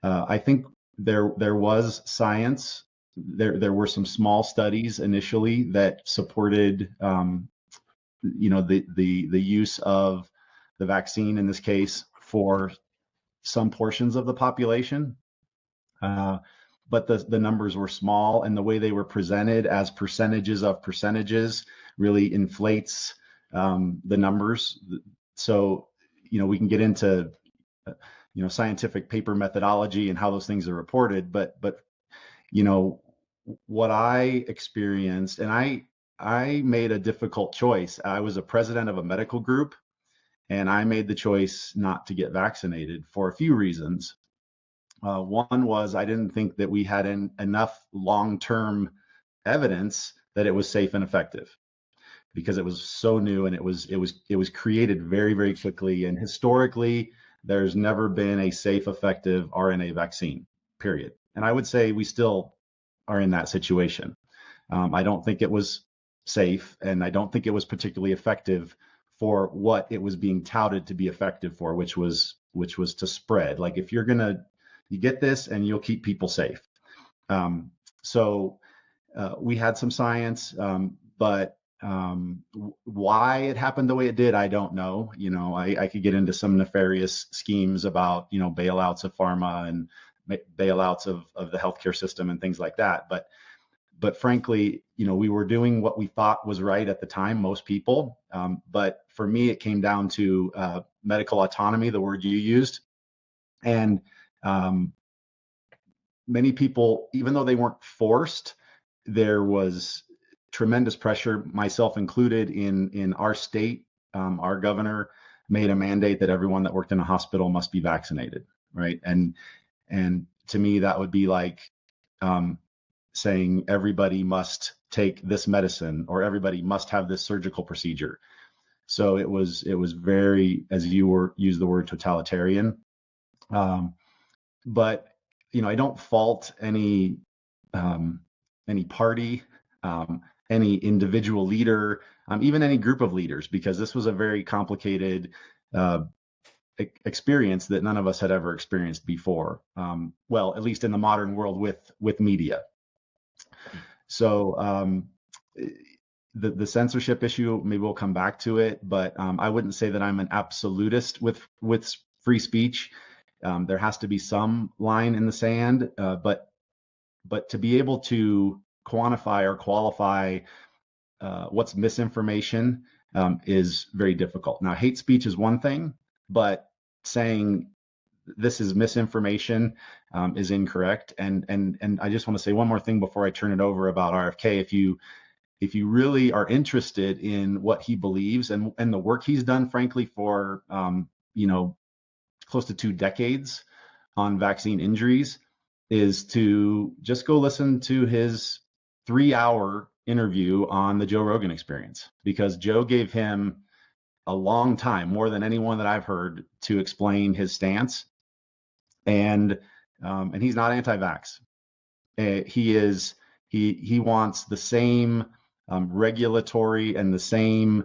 I think there was science. There were some small studies initially that supported, the use of the vaccine in this case for some portions of the population. But the numbers were small, and the way they were presented as percentages of percentages really inflates the numbers. So, we can get into, scientific paper methodology and how those things are reported, but what I experienced, and I made a difficult choice. I was a president of a medical group, and I made the choice not to get vaccinated for a few reasons. One was I didn't think that we had enough long-term evidence that it was safe and effective, because it was so new, and it was created very, very quickly. And historically, there's never been a safe, effective RNA vaccine, period. And I would say we still are in that situation. I don't think it was safe, and I don't think it was particularly effective for what it was being touted to be effective for, which was to spread. Like, if you get this and you'll keep people safe. So we had some science, but why it happened the way it did, I don't know. I could get into some nefarious schemes about, bailouts of pharma and bailouts of the healthcare system and things like that. But frankly, we were doing what we thought was right at the time, most people. But for me, it came down to medical autonomy, the word you used. And many people, even though they weren't forced, there was tremendous pressure, myself included, in our state. Our governor made a mandate that everyone that worked in a hospital must be vaccinated, right? And to me, that would be like saying everybody must take this medicine or everybody must have this surgical procedure. So it was very, as you used the word, totalitarian. But I don't fault any party, any individual leader, even any group of leaders, because this was a very complicated experience that none of us had ever experienced before. Well, at least in the modern world with media. So the censorship issue, maybe we'll come back to it, but I wouldn't say that I'm an absolutist with free speech. There has to be some line in the sand, but to be able to quantify or qualify what's misinformation is very difficult. Now, hate speech is one thing, but saying this is misinformation is incorrect. And I just want to say one more thing before I turn it over about RFK. If you really are interested in what he believes and the work he's done, frankly, for close to 2 decades on vaccine injuries, is to just go listen to his 3-hour interview on the Joe Rogan Experience, because Joe gave him a long time, more than anyone that I've heard, to explain his stance. And he's not anti-vax. He wants the same regulatory and the same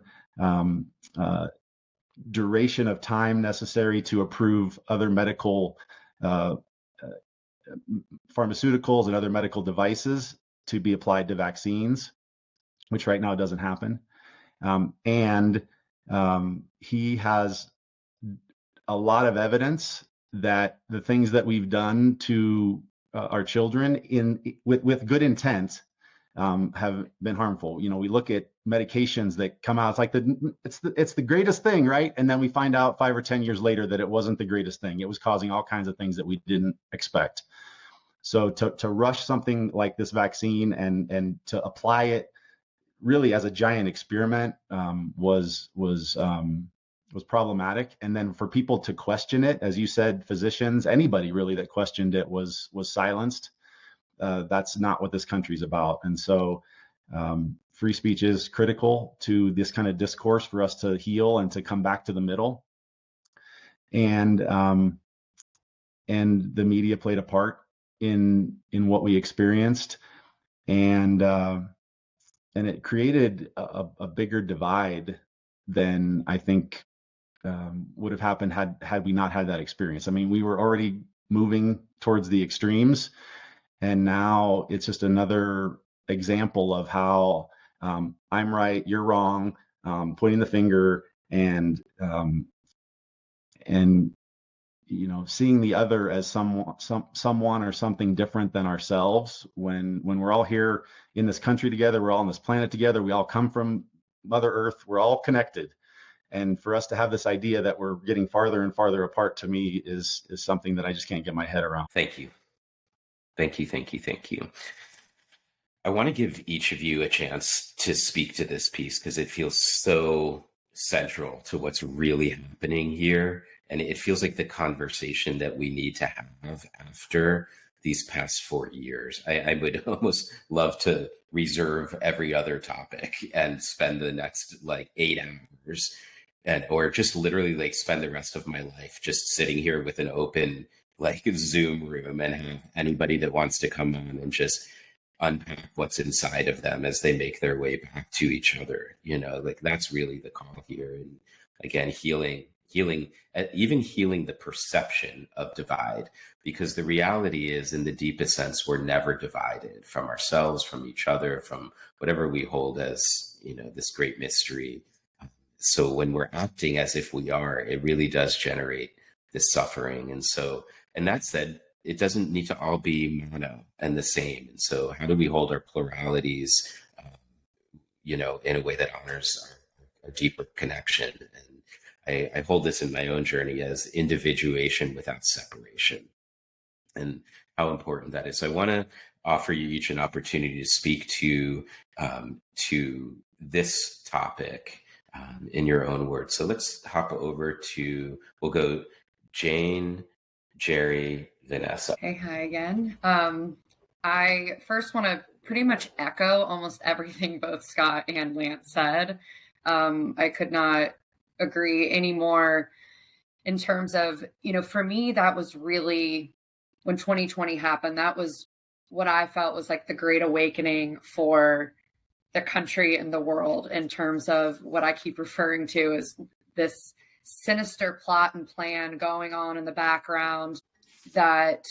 duration of time necessary to approve other medical pharmaceuticals and other medical devices to be applied to vaccines, which right now doesn't happen. And he has a lot of evidence that the things that we've done to our children with good intent have been harmful. We look at medications that come out, it's the greatest thing, right? And then we find out 5 or 10 years later that it wasn't the greatest thing. It was causing all kinds of things that we didn't expect. So to rush something like this vaccine and to apply it really as a giant experiment was problematic. And then for people to question it, as you said, physicians, anybody really that questioned it was silenced. That's not what this country's about. And so free speech is critical to this kind of discourse for us to heal and to come back to the middle. And the media played a part in what we experienced, and it created a bigger divide than I think would have happened had we not had that experience. I mean, we were already moving towards the extremes, and now it's just another example of how I'm right, you're wrong, pointing the finger, and seeing the other as someone or something different than ourselves. When we're all here in this country together, we're all on this planet together, we all come from Mother Earth, we're all connected. And for us to have this idea that we're getting farther and farther apart, to me, is something that I just can't get my head around.
Thank you. I want to give each of you a chance to speak to this piece because it feels so central to what's really happening here. And it feels like the conversation that we need to have after these past 4 years. I would almost love to reserve every other topic and spend the next 8 hours or just literally like spend the rest of my life just sitting here with an open like Zoom room and have anybody that wants to come on and just unpack what's inside of them as they make their way back to each other. Like that's really the call here. And again, even healing the perception of divide, because the reality is, in the deepest sense, we're never divided from ourselves, from each other, from whatever we hold as, this great mystery. So when we're acting as if we are, it really does generate this suffering. And that said, it doesn't need to all be mono and the same. And so how do we hold our pluralities, in a way that honors our deeper connection? And I hold this in my own journey as individuation without separation, and how important that is. So I want to offer you each an opportunity to speak to this topic in your own words. So let's hop over we'll go Jane, Jerry, Vanessa.
Hey, hi again. I first want to pretty much echo almost everything both Scott and Lance said. I could not agree anymore in terms of, for me, that was really when 2020 happened. That was what I felt was like the great awakening for the country and the world, in terms of what I keep referring to as this sinister plot and plan going on in the background that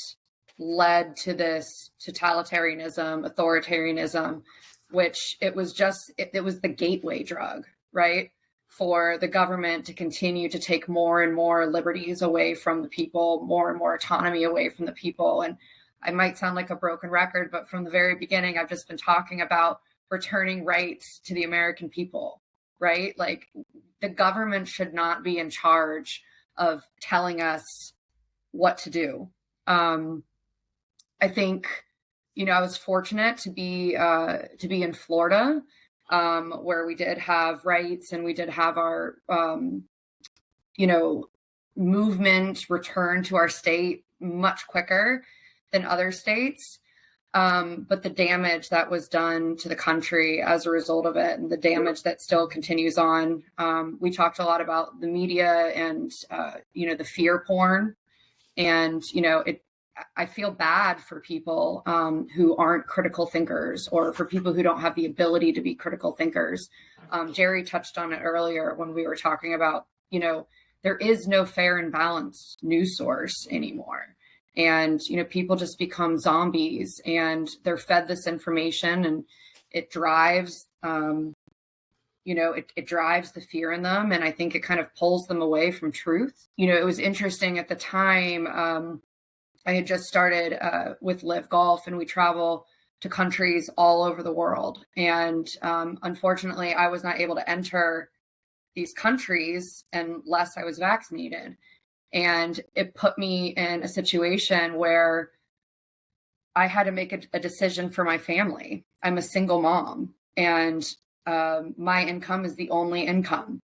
led to this totalitarianism, authoritarianism, which it was the gateway drug, right? For the government to continue to take more and more liberties away from the people, more and more autonomy away from the people. And I might sound like a broken record, but from the very beginning, I've just been talking about returning rights to the American people, right? Like, the government should not be in charge of telling us what to do. I think, I was fortunate to be in Florida, where we did have rights and we did have our, movement return to our state much quicker than other states. But the damage that was done to the country as a result of it, and the damage that still continues on. We talked a lot about the media and, the fear porn. And, I feel bad for people who aren't critical thinkers, or for people who don't have the ability to be critical thinkers. Jerry touched on it earlier when we were talking about, there is no fair and balanced news source anymore. And, people just become zombies, and they're fed this information, and it drives, it drives the fear in them. And I think it kind of pulls them away from truth. It was interesting at the time, I had just started with Live Golf, and we travel to countries all over the world. And unfortunately, I was not able to enter these countries unless I was vaccinated. And it put me in a situation where I had to make a decision for my family. I'm a single mom, and my income is the only income.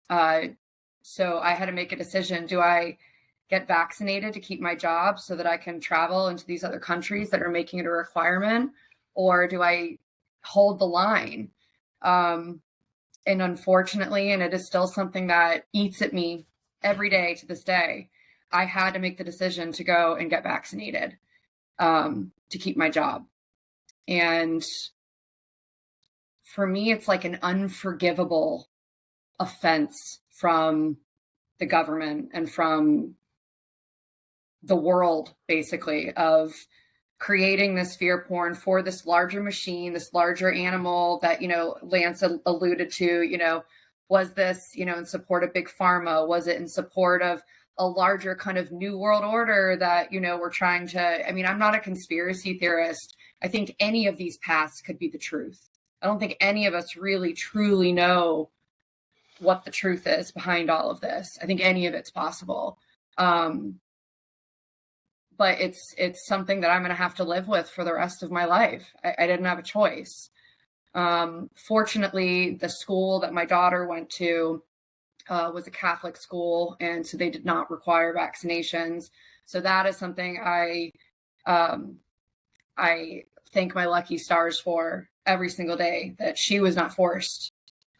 So I had to make a decision. Do I get vaccinated to keep my job so that I can travel into these other countries that are making it a requirement? Or do I hold the line? And unfortunately, and it is still something that eats at me every day to this day, I had to make the decision to go and get vaccinated to keep my job. And for me, it's like an unforgivable offense from the government and from the world, basically, of creating this fear porn for this larger machine, this larger animal that, Lance alluded to, was this, in support of big pharma? Was it in support of a larger kind of new world order that, we're trying to, I'm not a conspiracy theorist. I think any of these paths could be the truth. I don't think any of us really truly know what the truth is behind all of this. I think any of it's possible. But it's something that I'm going to have to live with for the rest of my life. I didn't have a choice. Fortunately, the school that my daughter went to was a Catholic school, and so they did not require vaccinations. So that is something I thank my lucky stars for every single day, that she was not forced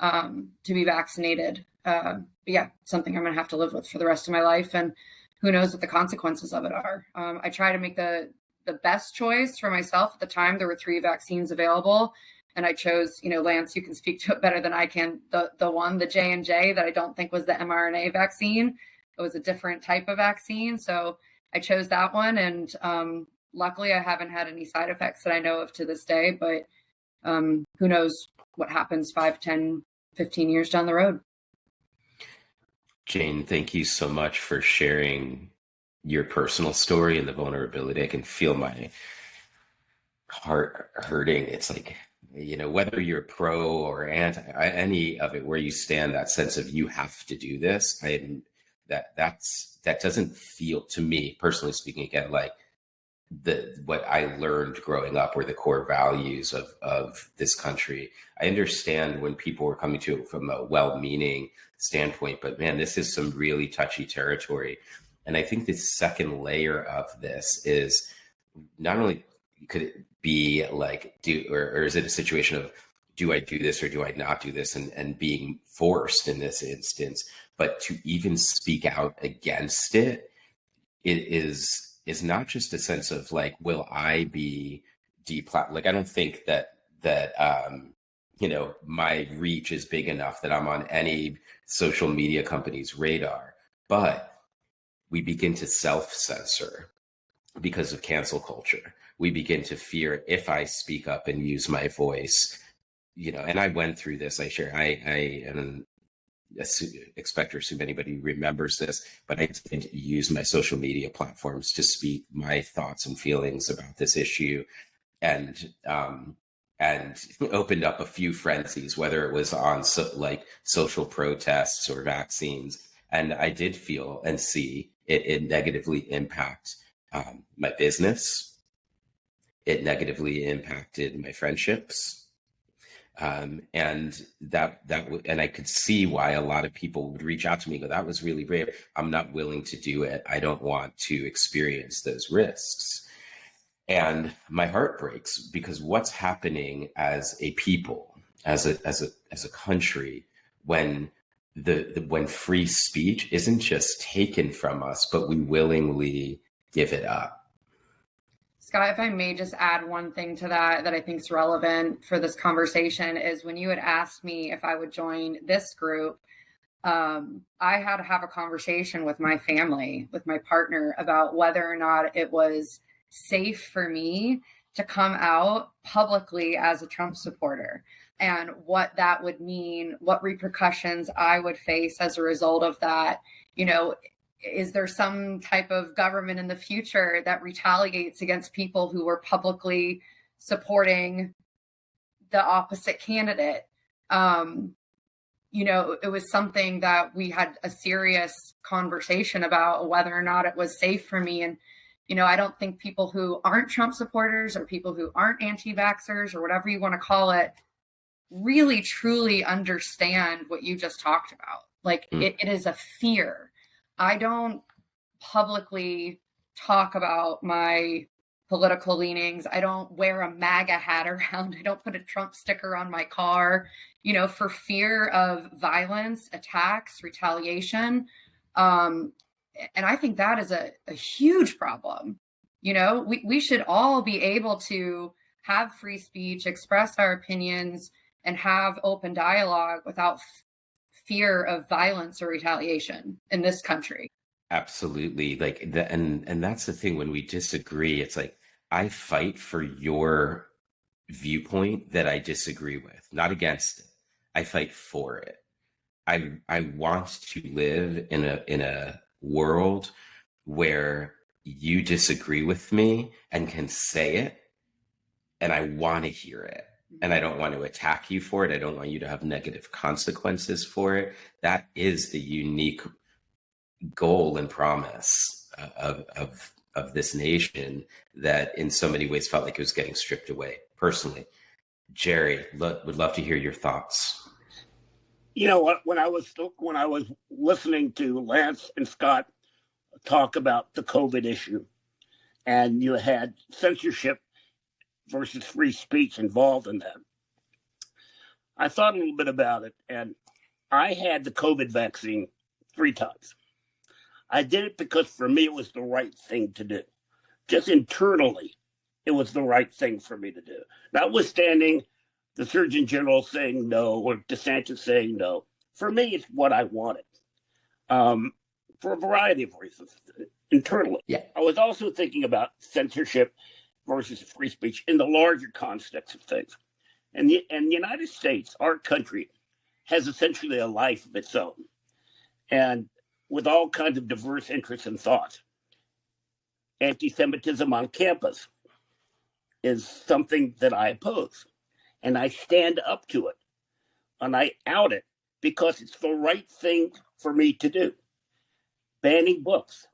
to be vaccinated. yeah, something I'm going to have to live with for the rest of my life. And who knows what the consequences of it are. I try to make the best choice for myself. At the time, there were 3 vaccines available. And I chose, Lance, you can speak to it better than I can, the J&J that I don't think was the mRNA vaccine. It was a different type of vaccine. So I chose that one. And luckily, I haven't had any side effects that I know of to this day. But who knows what happens 5, 10, 15 years down the road.
Jane, thank you so much for sharing your personal story and the vulnerability. I can feel my heart hurting. It's like, whether you're pro or anti, any of it, where you stand, that sense of you have to do this, that doesn't feel, to me personally speaking, again, like what I learned growing up were the core values of this country. I understand when people were coming to it from a well-meaning standpoint, but man, this is some really touchy territory. And I think the second layer of this is not only could it be like, or is it a situation of, do I do this or do I not do this? And being forced in this instance, but to even speak out against it, it is not just a sense of like, will I be like, I don't think that my reach is big enough that I'm on any social media company's radar, but we begin to self-censor because of cancel culture. We begin to fear, if I speak up and use my voice, and I went through this, I expect or assume anybody remembers this, but I did use my social media platforms to speak my thoughts and feelings about this issue, and opened up a few frenzies, whether it was on social protests or vaccines. And I did feel and see it negatively impact my business. It negatively impacted my friendships. And I could see why a lot of people would reach out to me and go, that was really brave. I'm not willing to do it. I don't want to experience those risks. And my heart breaks, because what's happening as a people, as a country, when when free speech isn't just taken from us, but we willingly give it up.
Scott, if I may just add one thing to that I think is relevant for this conversation, is when you had asked me if I would join this group, I had to have a conversation with my family, with my partner, about whether or not it was safe for me to come out publicly as a Trump supporter, and what that would mean, what repercussions I would face as a result of that. Is there some type of government in the future that retaliates against people who were publicly supporting the opposite candidate? It was something that we had a serious conversation about, whether or not it was safe for me. And, I don't think people who aren't Trump supporters, or people who aren't anti-vaxxers, or whatever you want to call it, really truly understand what you just talked about. Like, it is a fear. I don't publicly talk about my political leanings. I don't wear a MAGA hat around. I don't put a Trump sticker on my car, for fear of violence, attacks, retaliation. And I think that is a huge problem. We should all be able to have free speech, express our opinions, and have open dialogue without fear of violence or retaliation in this country.
Absolutely. And that's the thing, when we disagree, it's like, I fight for your viewpoint that I disagree with, not against it. I fight for it. I want to live in a world where you disagree with me and can say it, and I want to hear it. And I don't want to attack you for it. I don't want you to have negative consequences for it. That is the unique goal and promise of this nation that in so many ways felt like it was getting stripped away. Personally, Jerry, would love to hear your thoughts.
When I was listening to Lance and Scott talk about the COVID issue, and you had censorship versus free speech involved in that, I thought a little bit about it, and I had the COVID vaccine 3 times. I did it because for me, it was the right thing to do. Just internally, it was the right thing for me to do. Notwithstanding the Surgeon General saying no or DeSantis saying no. For me, it's what I wanted for a variety of reasons internally.
Yeah.
I was also thinking about censorship versus free speech in the larger context of things. And the United States, our country, has essentially a life of its own, and with all kinds of diverse interests and thoughts. Anti-Semitism on campus is something that I oppose, and I stand up to it, and I out it because it's the right thing for me to do. Banning books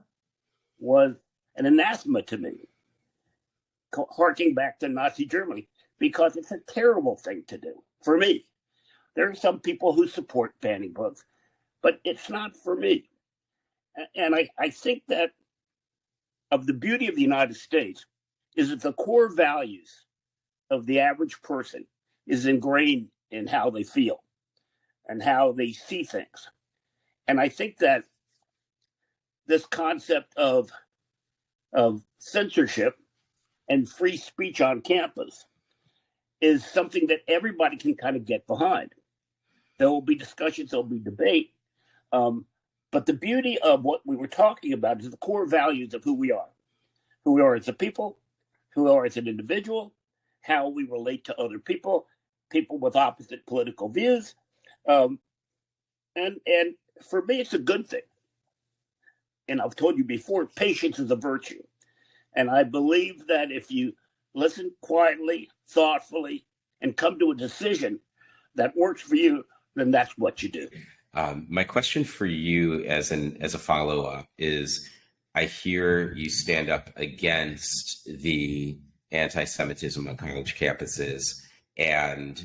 was an anathema to me, harking back to Nazi Germany, because it's a terrible thing to do for me. There are some people who support banning books, but it's not for me. And I think that of the beauty of the United States is that the core values of the average person is ingrained in how they feel and how they see things. And I think that this concept of censorship and free speech on campus is something that everybody can kind of get behind. There will be discussions, there will be debate. But the beauty of what we were talking about is the core values of who we are as a people, who we are as an individual, how we relate to other people with opposite political views. And for me, it's a good thing. And I've told you before, patience is a virtue. And I believe that if you listen quietly, thoughtfully, and come to a decision that works for you, then that's what you do.
My question for you as a follow-up is, I hear you stand up against the anti-Semitism on college campuses, and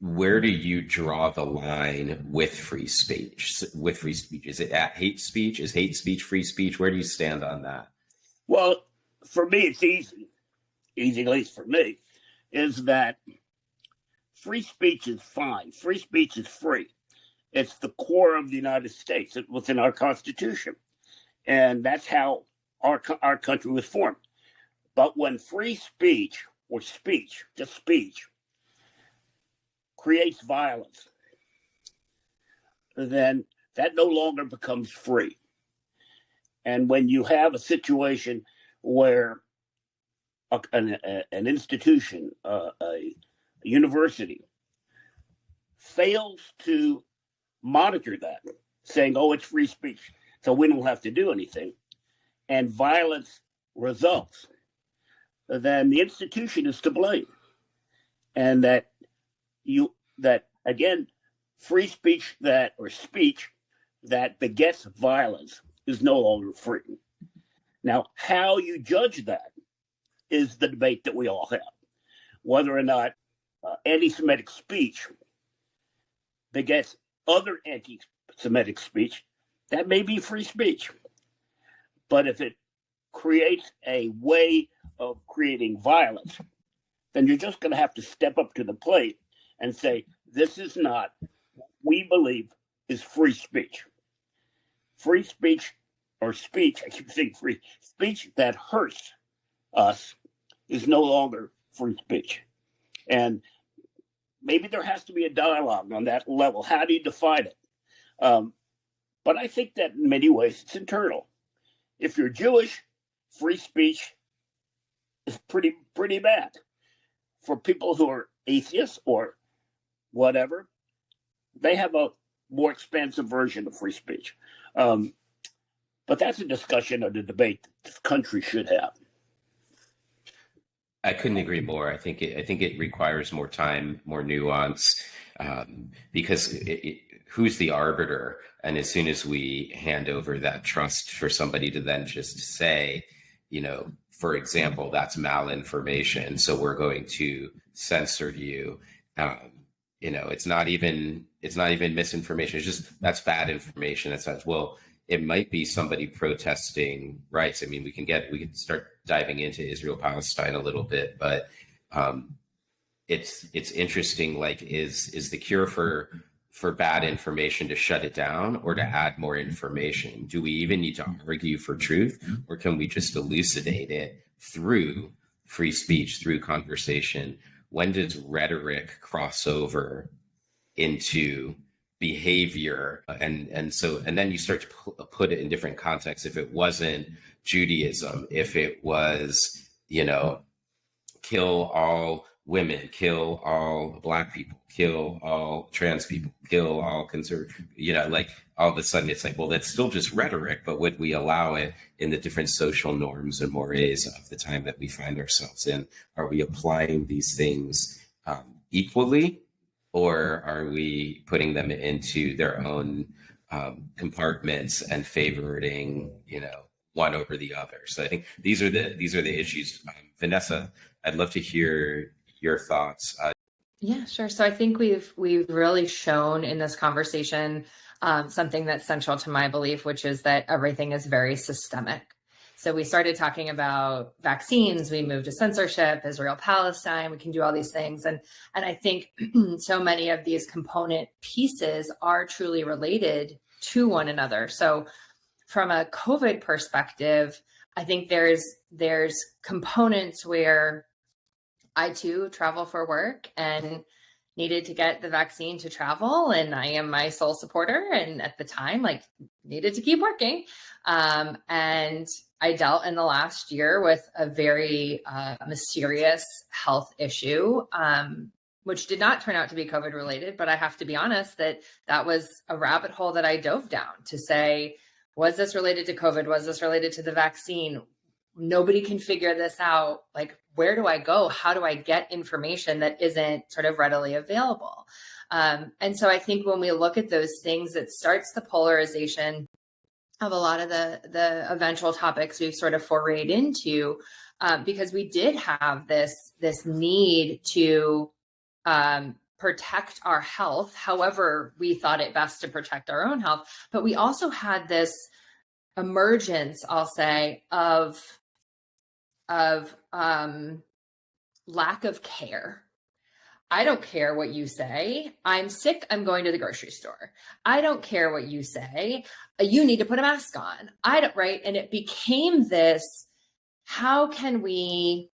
where do you draw the line with free speech? Is it at hate speech? Is hate speech free speech? Where do you stand on that?
Well, for me, it's easy, at least for me, is that free speech is fine. Free speech is free. It's the core of the United States. It was in our Constitution. And that's how our country was formed. But when free speech, or speech, just speech, creates violence, then that no longer becomes free. And when you have a situation where an institution, a university, fails to monitor that, saying, oh, it's free speech, so we don't have to do anything, and violence results, then the institution is to blame. And that again, free speech speech that begets violence is no longer free. Now, how you judge that is the debate that we all have. Whether or not anti-Semitic speech begets other anti-Semitic speech, that may be free speech. But if it creates a way of creating violence, then you're just going to have to step up to the plate and say, this is not what we believe is free speech. Free speech, or speech, I keep saying free speech that hurts us, is no longer free speech. And maybe there has to be a dialogue on that level. How do you define it? But I think that in many ways it's internal. If you're Jewish, free speech is pretty bad. For people who are atheists or whatever, they have a more expansive version of free speech. But that's a discussion or the debate that this country should have.
I couldn't agree more. I think it requires more time, more nuance, because who's the arbiter? And as soon as we hand over that trust for somebody to then just say, for example, that's malinformation, so we're going to censor you. It's not even misinformation. It's just that's bad information. It might be somebody protesting rights. I mean, we can start diving into Israel-Palestine a little bit, but it's interesting, like is the cure for bad information to shut it down or to add more information? Do we even need to argue for truth, or can we just elucidate it through free speech, through conversation? When does rhetoric cross over into behavior? And then you start to put it in different contexts. If it wasn't Judaism, if it was, kill all women, kill all Black people, kill all trans people, kill all conservative, like all of a sudden it's like, well, that's still just rhetoric, but would we allow it in the different social norms and mores of the time that we find ourselves in? Are we applying these things equally, or are we putting them into their own compartments and favoriting, one over the other? So I think these are the issues. Vanessa, I'd love to hear your thoughts.
Yeah, sure. So I think we've really shown in this conversation something that's central to my belief, which is that everything is very systemic. So we started talking about vaccines, we moved to censorship, Israel, Palestine, we can do all these things. And I think so many of these component pieces are truly related to one another. So from a COVID perspective, I think there's components where I too travel for work and needed to get the vaccine to travel, and I am my sole supporter, and at the time needed to keep working, and I dealt in the last year with a very mysterious health issue, which did not turn out to be COVID related, but I have to be honest that was a rabbit hole that I dove down to say, was this related to COVID? Was this related to the vaccine? Nobody can figure this out. Where do I go? How do I get information that isn't sort of readily available? And so I think when we look at those things, it starts the polarization of a lot of the eventual topics we've sort of forayed into, because we did have this need to protect our health, however we thought it best to protect our own health. But we also had this emergence, I'll say, of lack of care. I don't care what you say. I'm sick. I'm going to the grocery store. I don't care what you say. You need to put a mask on. Right? And it became this, how can we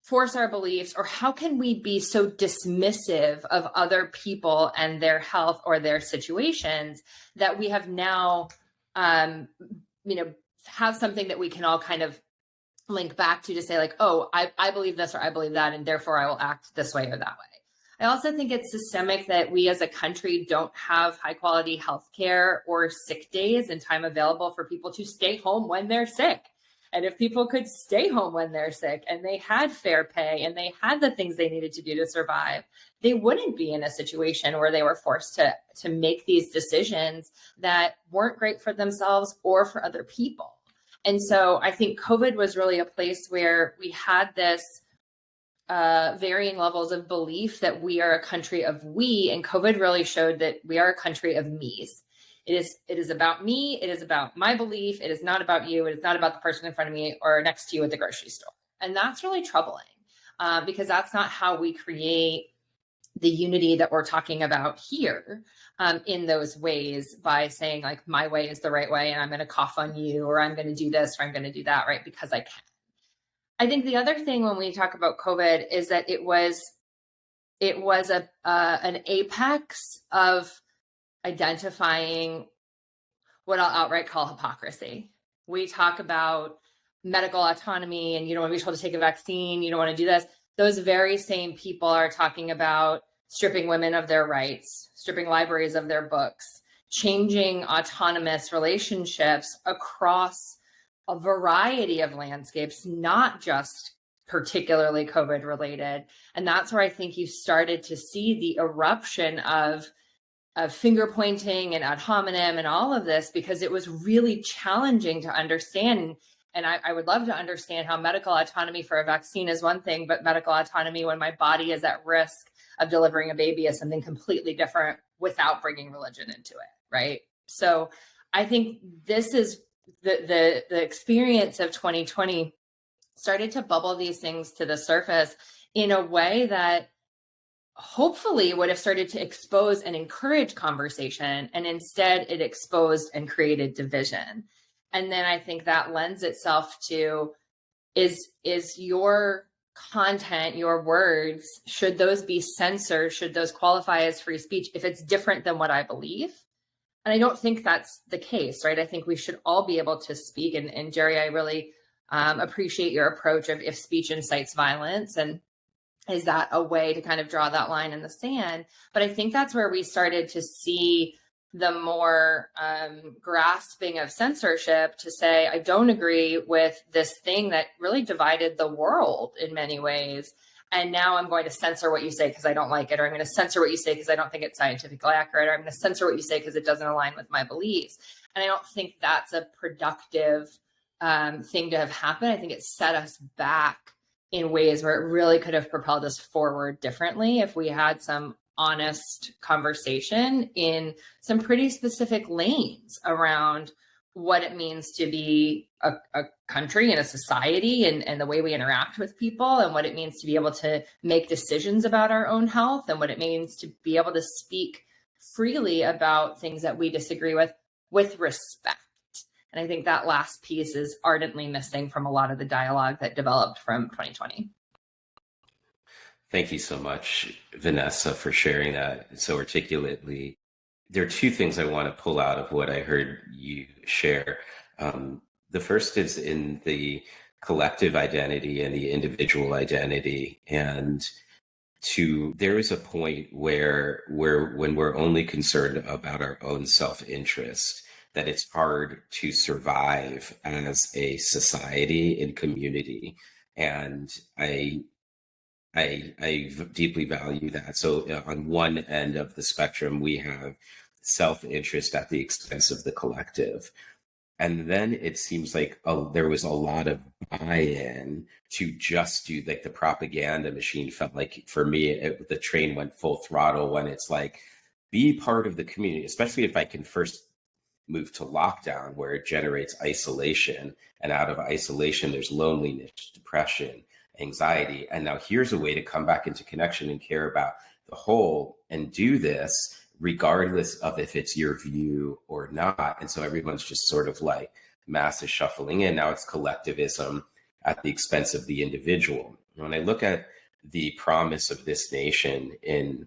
force our beliefs, or how can we be so dismissive of other people and their health or their situations that we have now, have something that we can all kind of link back to say oh, I believe this or I believe that, and therefore I will act this way or that way. I also think it's systemic that we as a country don't have high quality healthcare or sick days and time available for people to stay home when they're sick. And if people could stay home when they're sick and they had fair pay and they had the things they needed to do to survive, they wouldn't be in a situation where they were forced to make these decisions that weren't great for themselves or for other people. And so I think COVID was really a place where we had this varying levels of belief that we are a country of we, and COVID really showed that we are a country of me's. It is about me. It is about my belief. It is not about you. It is not about the person in front of me or next to you at the grocery store. And that's really troubling because that's not how we create the unity that we're talking about here in those ways, by saying my way is the right way and I'm going to cough on you, or I'm going to do this or I'm going to do that, right? Because I can. I think the other thing when we talk about COVID is that it was an apex of identifying what I'll outright call hypocrisy. We talk about medical autonomy and you don't want to be told to take a vaccine, you don't want to do this. Those very same people are talking about stripping women of their rights, stripping libraries of their books, changing autonomous relationships across a variety of landscapes, not just particularly COVID related. And that's where I think you started to see the eruption of finger pointing and ad hominem and all of this, because it was really challenging to understand. And I would love to understand how medical autonomy for a vaccine is one thing, but medical autonomy when my body is at risk of delivering a baby is something completely different without bringing religion into it, right? So I think this is the experience of 2020 started to bubble these things to the surface in a way that hopefully would have started to expose and encourage conversation, and instead it exposed and created division. And then I think that lends itself to, is your content, your words, should those be censored? Should those qualify as free speech if it's different than what I believe? And I don't think that's the case, right? I think we should all be able to speak. And Jerry, I really appreciate your approach of if speech incites violence, and is that a way to kind of draw that line in the sand? But I think that's where we started to see the more grasping of censorship to say, I don't agree with this thing that really divided the world in many ways. And now I'm going to censor what you say because I don't like it, or I'm going to censor what you say because I don't think it's scientifically accurate, or I'm going to censor what you say because it doesn't align with my beliefs. And I don't think that's a productive thing to have happened. I think it set us back in ways where it really could have propelled us forward differently if we had some honest conversation in some pretty specific lanes around what it means to be a country and a society, and the way we interact with people, and what it means to be able to make decisions about our own health, and what it means to be able to speak freely about things that we disagree with respect. And I think that last piece is ardently missing from a lot of the dialogue that developed from 2020.
Thank you so much, Vanessa, for sharing that so articulately. There are two things I want to pull out of what I heard you share. The first is in the collective identity and the individual identity. And there is a point where when we're only concerned about our own self-interest, that it's hard to survive as a society and community. And I deeply value that. So on one end of the spectrum, we have self-interest at the expense of the collective. And then it seems like there was a lot of buy-in to just do, like, the propaganda machine felt like, for me, the train went full throttle when it's like, be part of the community, especially if I can first move to lockdown, where it generates isolation. And out of isolation, there's loneliness, depression, anxiety. And now here's a way to come back into connection and care about the whole, and do this regardless of if it's your view or not. And so everyone's just sort of like mass is shuffling in. Now it's collectivism at the expense of the individual. When I look at the promise of this nation in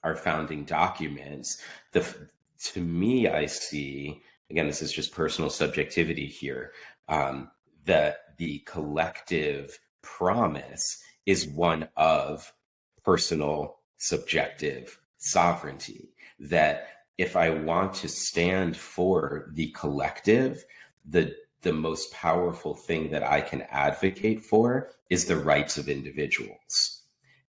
our founding documents, to me, I see, again, this is just personal subjectivity here, that the collective promise is one of personal subjective sovereignty. That if I want to stand for the collective, the most powerful thing that I can advocate for is the rights of individuals.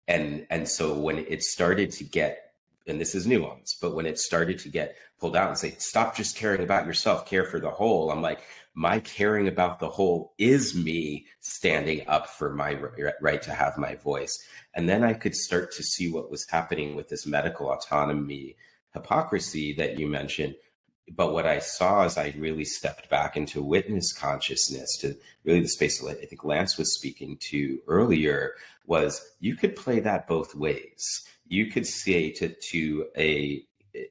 And so when it started to get, and this is nuance, but when it started to get pulled out and say, stop just caring about yourself, care for the whole, I'm like, my caring about the whole is me standing up for my right to have my voice. And then I could start to see what was happening with this medical autonomy hypocrisy that you mentioned. But what I saw as I really stepped back into witness consciousness, to really the space that I think Lance was speaking to earlier, was you could play that both ways. You could say to a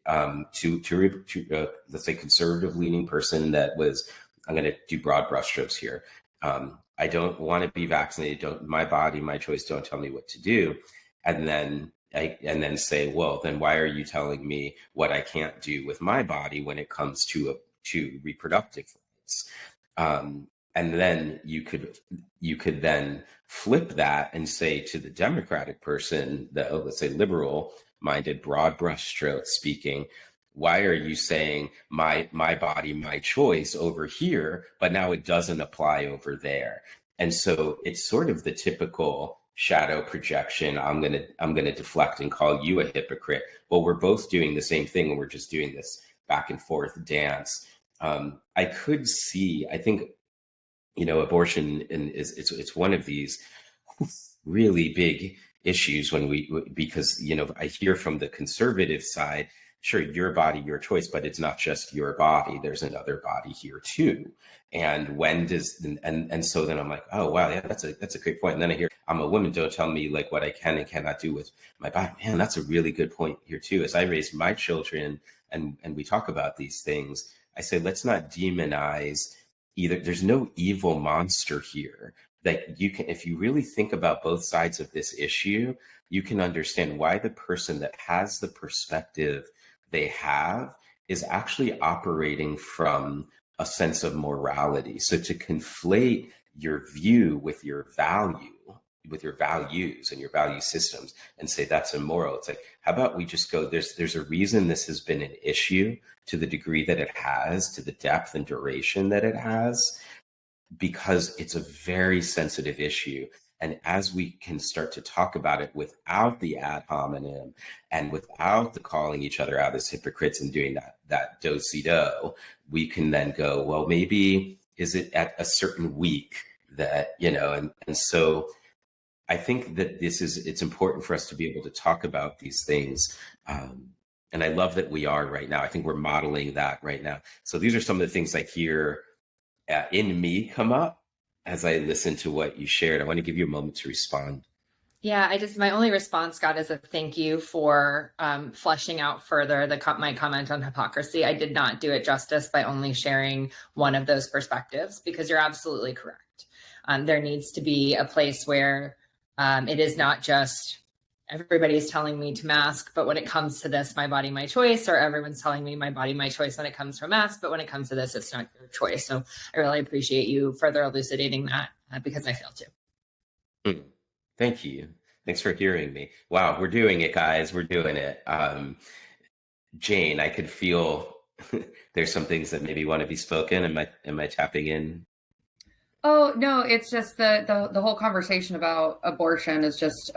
let's say conservative leaning person that was, I'm going to do broad brushstrokes here. I don't want to be vaccinated. My body, my choice. Don't tell me what to do. And then say, well, then why are you telling me what I can't do with my body when it comes to reproductive rights? And then you could then flip that and say to the Democratic person, let's say liberal-minded, broad brushstroke speaking, why are you saying my body, my choice over here, but now it doesn't apply over there? And so it's sort of the typical shadow projection. I'm gonna deflect and call you a hypocrite. Well, we're both doing the same thing, and we're just doing this back and forth dance. I could see, I think, abortion it's one of these really big issues because I hear from the conservative side, sure, your body, your choice, but it's not just your body. There's another body here too. And when does, and so then I'm like, oh, wow, yeah, that's a great point. And then I hear, I'm a woman, don't tell me like what I can and cannot do with my body. Man, that's a really good point here too. As I raise my children and we talk about these things, I say, let's not demonize either. There's no evil monster here. That you can, if you really think about both sides of this issue, you can understand why the person that has the perspective they have is actually operating from a sense of morality. So to conflate your view with your value, with your values and your value systems and say that's immoral, it's like, how about we just go, there's a reason this has been an issue to the degree that it has, to the depth and duration that it has, because it's a very sensitive issue. And as we can start to talk about it without the ad hominem and without the calling each other out as hypocrites and doing that do-si-do, we can then go, well, maybe is it at a certain week that, and so I think that it's important for us to be able to talk about these things. And I love that we are right now. I think we're modeling that right now. So these are some of the things I hear in me come up as I listen to what you shared. I want to give you a moment to respond.
Yeah, my only response, Scott, is a thank you for fleshing out further my comment on hypocrisy. I did not do it justice by only sharing one of those perspectives, because you're absolutely correct. There needs to be a place where it is not just everybody's telling me to mask, but when it comes to this, my body, my choice, or everyone's telling me my body, my choice when it comes to a mask, but when it comes to this, it's not your choice. So I really appreciate you further elucidating that because I feel too.
Thank you. Thanks for hearing me. Wow, we're doing it, guys. We're doing it. Jane, I could feel there's some things that maybe want to be spoken. Am I tapping in?
Oh, no, it's just the whole conversation about abortion is just,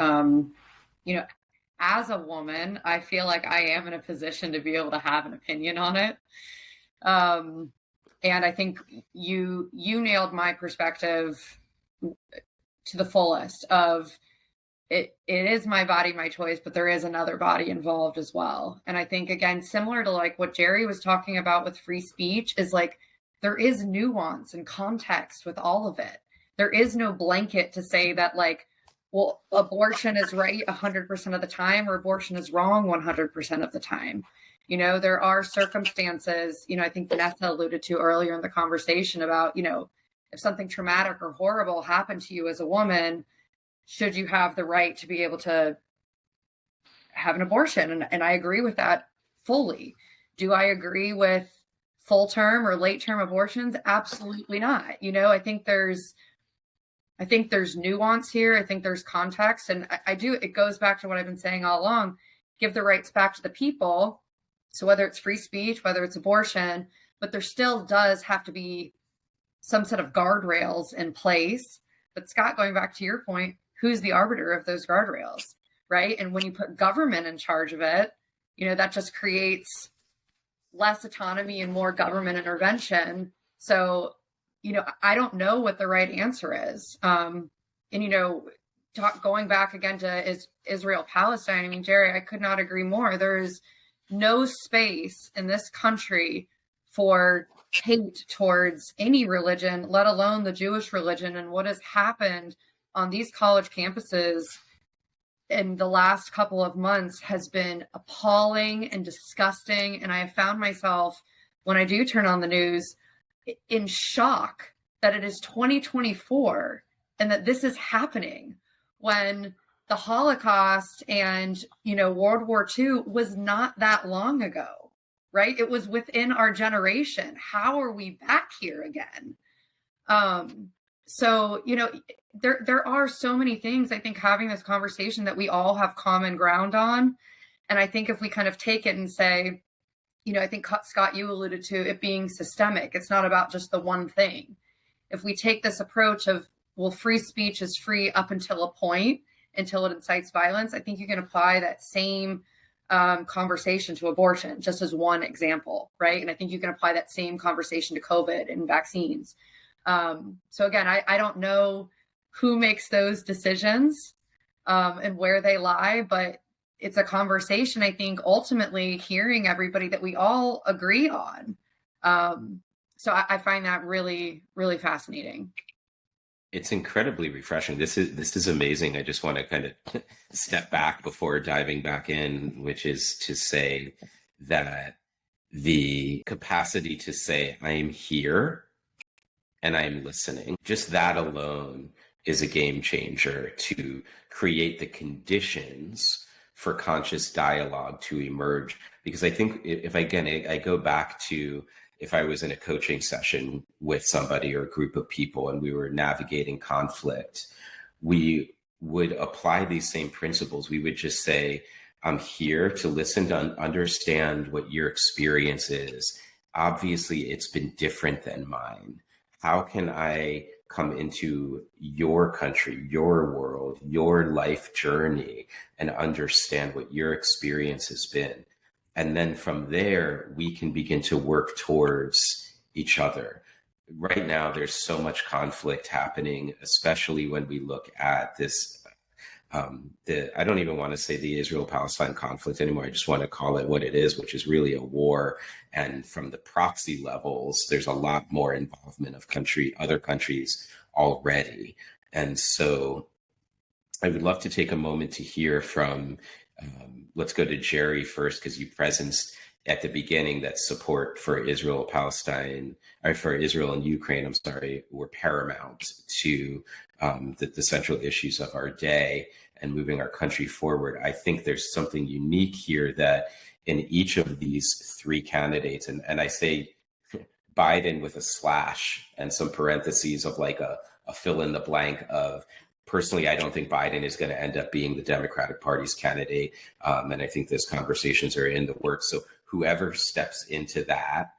as a woman, I feel like I am in a position to be able to have an opinion on it. And I think you nailed my perspective to the fullest of it is my body, my choice, but there is another body involved as well. And I think, again, similar to like what Jerry was talking about with free speech, is like, there is nuance and context with all of it. There is no blanket to say that like, well, abortion is right 100% of the time or abortion is wrong 100% of the time. There are circumstances, I think Vanessa alluded to earlier in the conversation about, if something traumatic or horrible happened to you as a woman, should you have the right to be able to have an abortion? And I agree with that fully. Do I agree with full term or late term abortions? Absolutely not. I think there's nuance here. I think there's context. And it goes back to what I've been saying all along, give the rights back to the people. So whether it's free speech, whether it's abortion, but there still does have to be some set of guardrails in place. But Scott, going back to your point, who's the arbiter of those guardrails, right? And when you put government in charge of it, that just creates less autonomy and more government intervention. So, I don't know what the right answer is. And, going back again to Israel, Palestine, I mean, Jerry, I could not agree more. There is no space in this country for hate towards any religion, let alone the Jewish religion. And what has happened on these college campuses in the last couple of months has been appalling and disgusting. And I have found myself, when I do turn on the news, in shock that it is 2024 and that this is happening when the Holocaust and, World War II was not that long ago, right? It was within our generation. How are we back here again? So, there are so many things, I think, having this conversation that we all have common ground on. And I think if we kind of take it and say, I think, Scott, you alluded to it being systemic. It's not about just the one thing. If we take this approach of, well, free speech is free up until a point, until it incites violence, I think you can apply that same conversation to abortion, just as one example, right? And I think you can apply that same conversation to COVID and vaccines. So again, I don't know who makes those decisions and where they lie, but it's a conversation, I think, ultimately hearing everybody that we all agree on. So I find that really, really fascinating.
It's incredibly refreshing. This is amazing. I just want to kind of step back before diving back in, which is to say that the capacity to say, I'm here and I'm listening, just that alone is a game changer to create the conditions for conscious dialogue to emerge. Because I think if I go back to if I was in a coaching session with somebody or a group of people and we were navigating conflict, we would apply these same principles. We would just say, I'm here to listen, to understand what your experience is. Obviously, it's been different than mine. How can I come into your country, your world, your life journey, and understand what your experience has been? And then from there, we can begin to work towards each other. Right now, there's so much conflict happening, especially when we look at this. I don't even want to say the Israel-Palestine conflict anymore. I just want to call it what it is, which is really a war. And from the proxy levels, there's a lot more involvement of other countries already. And so I would love to take a moment to hear from, let's go to Jerry first, because you presenced at the beginning that support for Israel-Palestine, or for Israel and Ukraine, I'm sorry, were paramount to the central issues of our day and moving our country forward. I think there's something unique here that in each of these three candidates, and I say Biden with a slash and some parentheses of like a fill in the blank of, personally, I don't think Biden is going to end up being the Democratic Party's candidate. And I think those conversations are in the works. So whoever steps into that,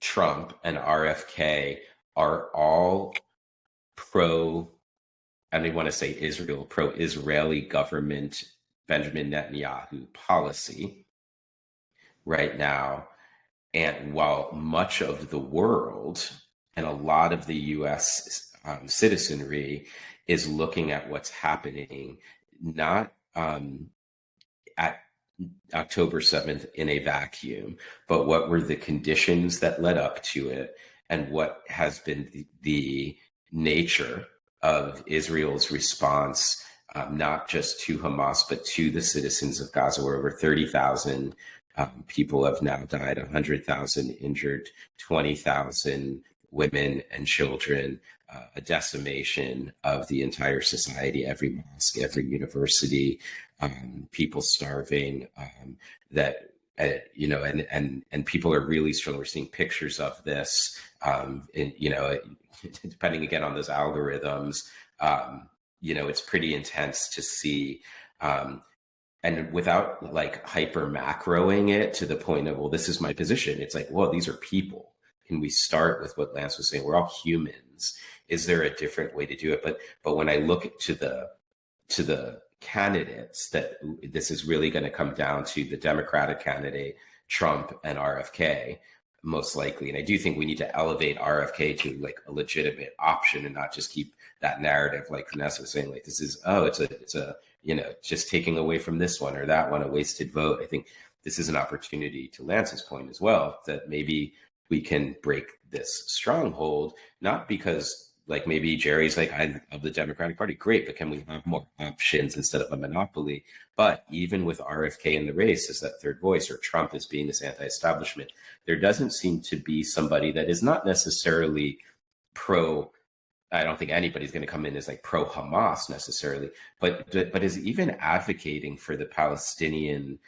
Trump and RFK are all I don't even want to say Israel, pro-Israeli government, Benjamin Netanyahu policy right now. And while much of the world and a lot of the US citizenry is looking at what's happening, not at October 7th in a vacuum, but what were the conditions that led up to it and what has been the nature of Israel's response, not just to Hamas, but to the citizens of Gaza, where over 30,000 people have now died, 100,000 injured, 20,000 women and children, a decimation of the entire society, every mosque, every university, people starving, and people are really struggling. We're seeing pictures of this, depending again on those algorithms, it's pretty intense to see. And without like hyper macroing it to the point of, well, this is my position. It's like, well, these are people. Can we start with what Lance was saying? We're all humans. Is there a different way to do it? But when I look to the candidates, that this is really going to come down to the Democratic candidate, Trump and RFK, most likely. And I do think we need to elevate RFK to like a legitimate option and not just keep that narrative, like Vanessa was saying, like this is, it's a just taking away from this one or that one, a wasted vote. I think this is an opportunity, to Lance's point as well, that maybe we can break this stronghold, not because like maybe Jerry's like, I'm of the Democratic Party, great, but can we have more options instead of a monopoly? But even with RFK in the race as that third voice, or Trump as being this anti-establishment, there doesn't seem to be somebody that is not necessarily I don't think anybody's going to come in as like pro-Hamas necessarily, but is even advocating for the Palestinian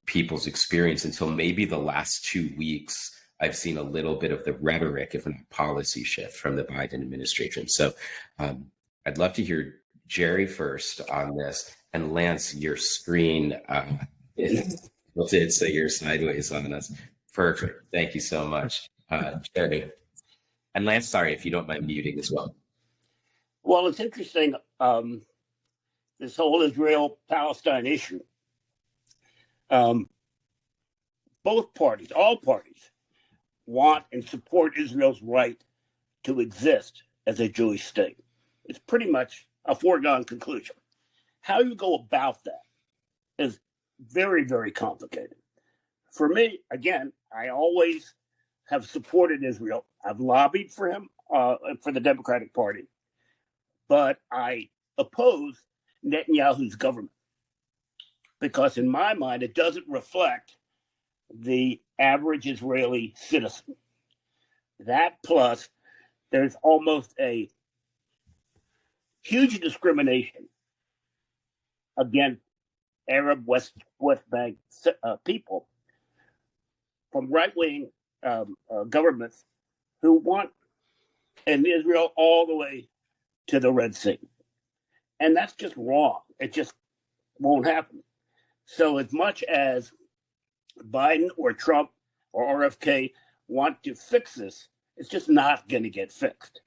people's experience. Until maybe the last 2 weeks, I've seen a little bit of the rhetoric, if not policy shift, from the Biden administration. So I'd love to hear Jerry first on this, and Lance, your screen did say you're sideways on us. Perfect. Thank you so much, Jerry. And Lance, sorry if you don't mind muting as well.
Well, it's interesting, this whole Israel-Palestine issue. Both parties, all parties, want and support Israel's right to exist as a Jewish state. It's pretty much a foregone conclusion. How you go about that is very, very complicated. For me, again, I always have supported Israel. I've lobbied for him, for the Democratic Party, but I oppose Netanyahu's government because, in my mind, it doesn't reflect the average Israeli citizen. That plus, there's almost a huge discrimination against Arab West Bank people from right-wing governments who want an Israel all the way to the Red Sea. And that's just wrong. It just won't happen. So as much as Biden or Trump or RFK want to fix this, it's just not going to get fixed.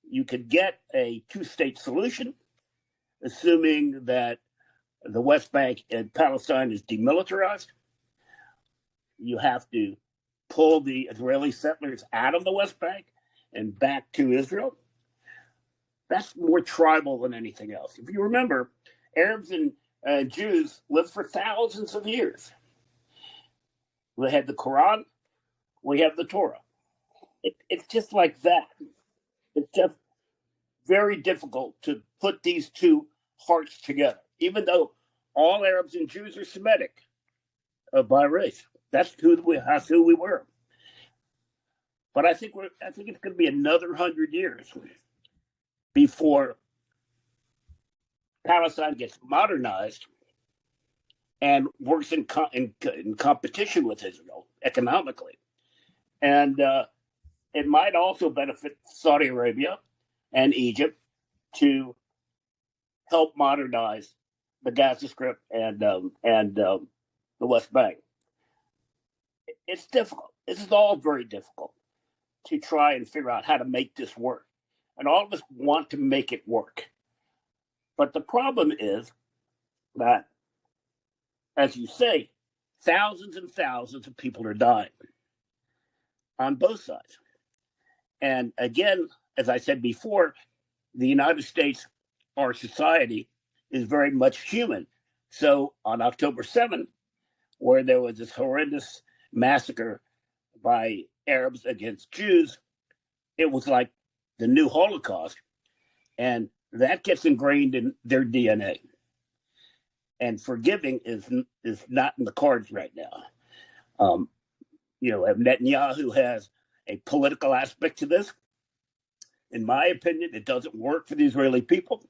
You could get a two-state solution, assuming that the West Bank and Palestine is demilitarized. You have to pull the Israeli settlers out of the West Bank and back to Israel. That's more tribal than anything else. If you remember, Arabs and Jews lived for thousands of years. We had the Quran, we have the Torah. It's just like that. It's just very difficult to put these two hearts together, even though all Arabs and Jews are Semitic by race. That's who we were. But I think it's going to be another 100 years before Palestine gets modernized and works in competition with Israel economically. And it might also benefit Saudi Arabia and Egypt to help modernize the Gaza Strip and the West Bank. It's difficult. This is all very difficult to try and figure out how to make this work. And all of us want to make it work. But the problem is that, as you say, thousands and thousands of people are dying on both sides. And again, as I said before, the United States, our society, is very much human. So on October 7th, where there was this horrendous massacre by Arabs against Jews, it was like the new Holocaust. And that gets ingrained in their DNA. And forgiving is not in the cards right now. Netanyahu has a political aspect to this. In my opinion, it doesn't work for the Israeli people.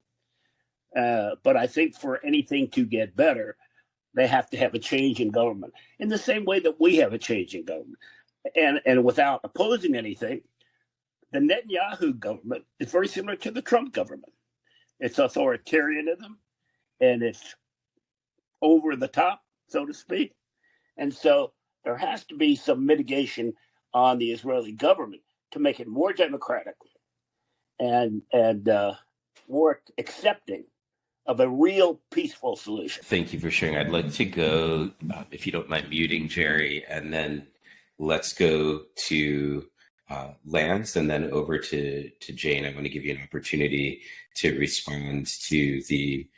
But I think for anything to get better, they have to have a change in government in the same way that we have a change in government. And without opposing anything, the Netanyahu government is very similar to the Trump government. It's authoritarianism and it's over the top, so to speak. And so there has to be some mitigation on the Israeli government to make it more democratic and more accepting of a real peaceful solution.
Thank you for sharing. I'd like to go, if you don't mind muting Jerry, and then let's go to Lance and then over to Jane. I want to give you an opportunity to respond to the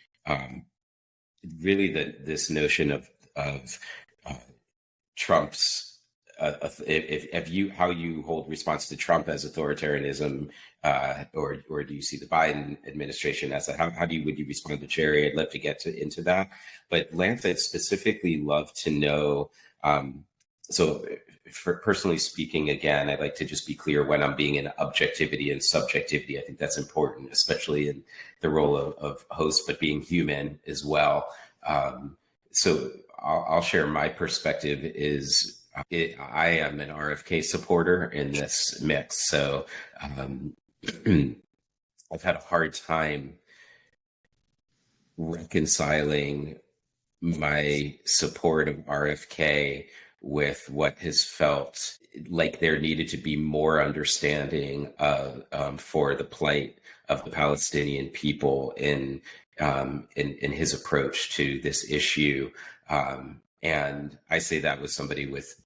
this notion of Trump's how you hold response to Trump as authoritarianism, or do you see the Biden administration as that? How would you respond to Jerry? I'd love to get into that, but Lance, I'd specifically love to know. So, for personally speaking, again, I'd like to just be clear when I'm being in objectivity and subjectivity. I think that's important, especially in the role of host, but being human as well. So I'll share my perspective is I am an RFK supporter in this mix. So I've had a hard time reconciling my support of RFK with what has felt like there needed to be more understanding for the plight of the Palestinian people in his approach to this issue. And I say that with somebody with,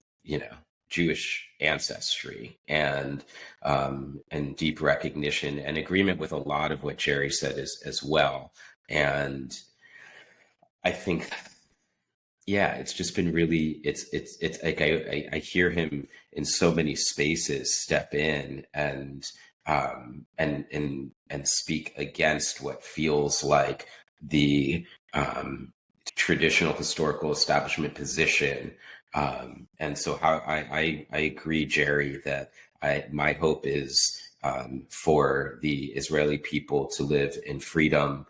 Jewish ancestry and deep recognition and agreement with a lot of what Jerry said as well. And I think Yeah, it's just been really, it's like I hear him in so many spaces step in and speak against what feels like the traditional historical establishment position. And so how I agree, Jerry, that my hope is for the Israeli people to live in freedom,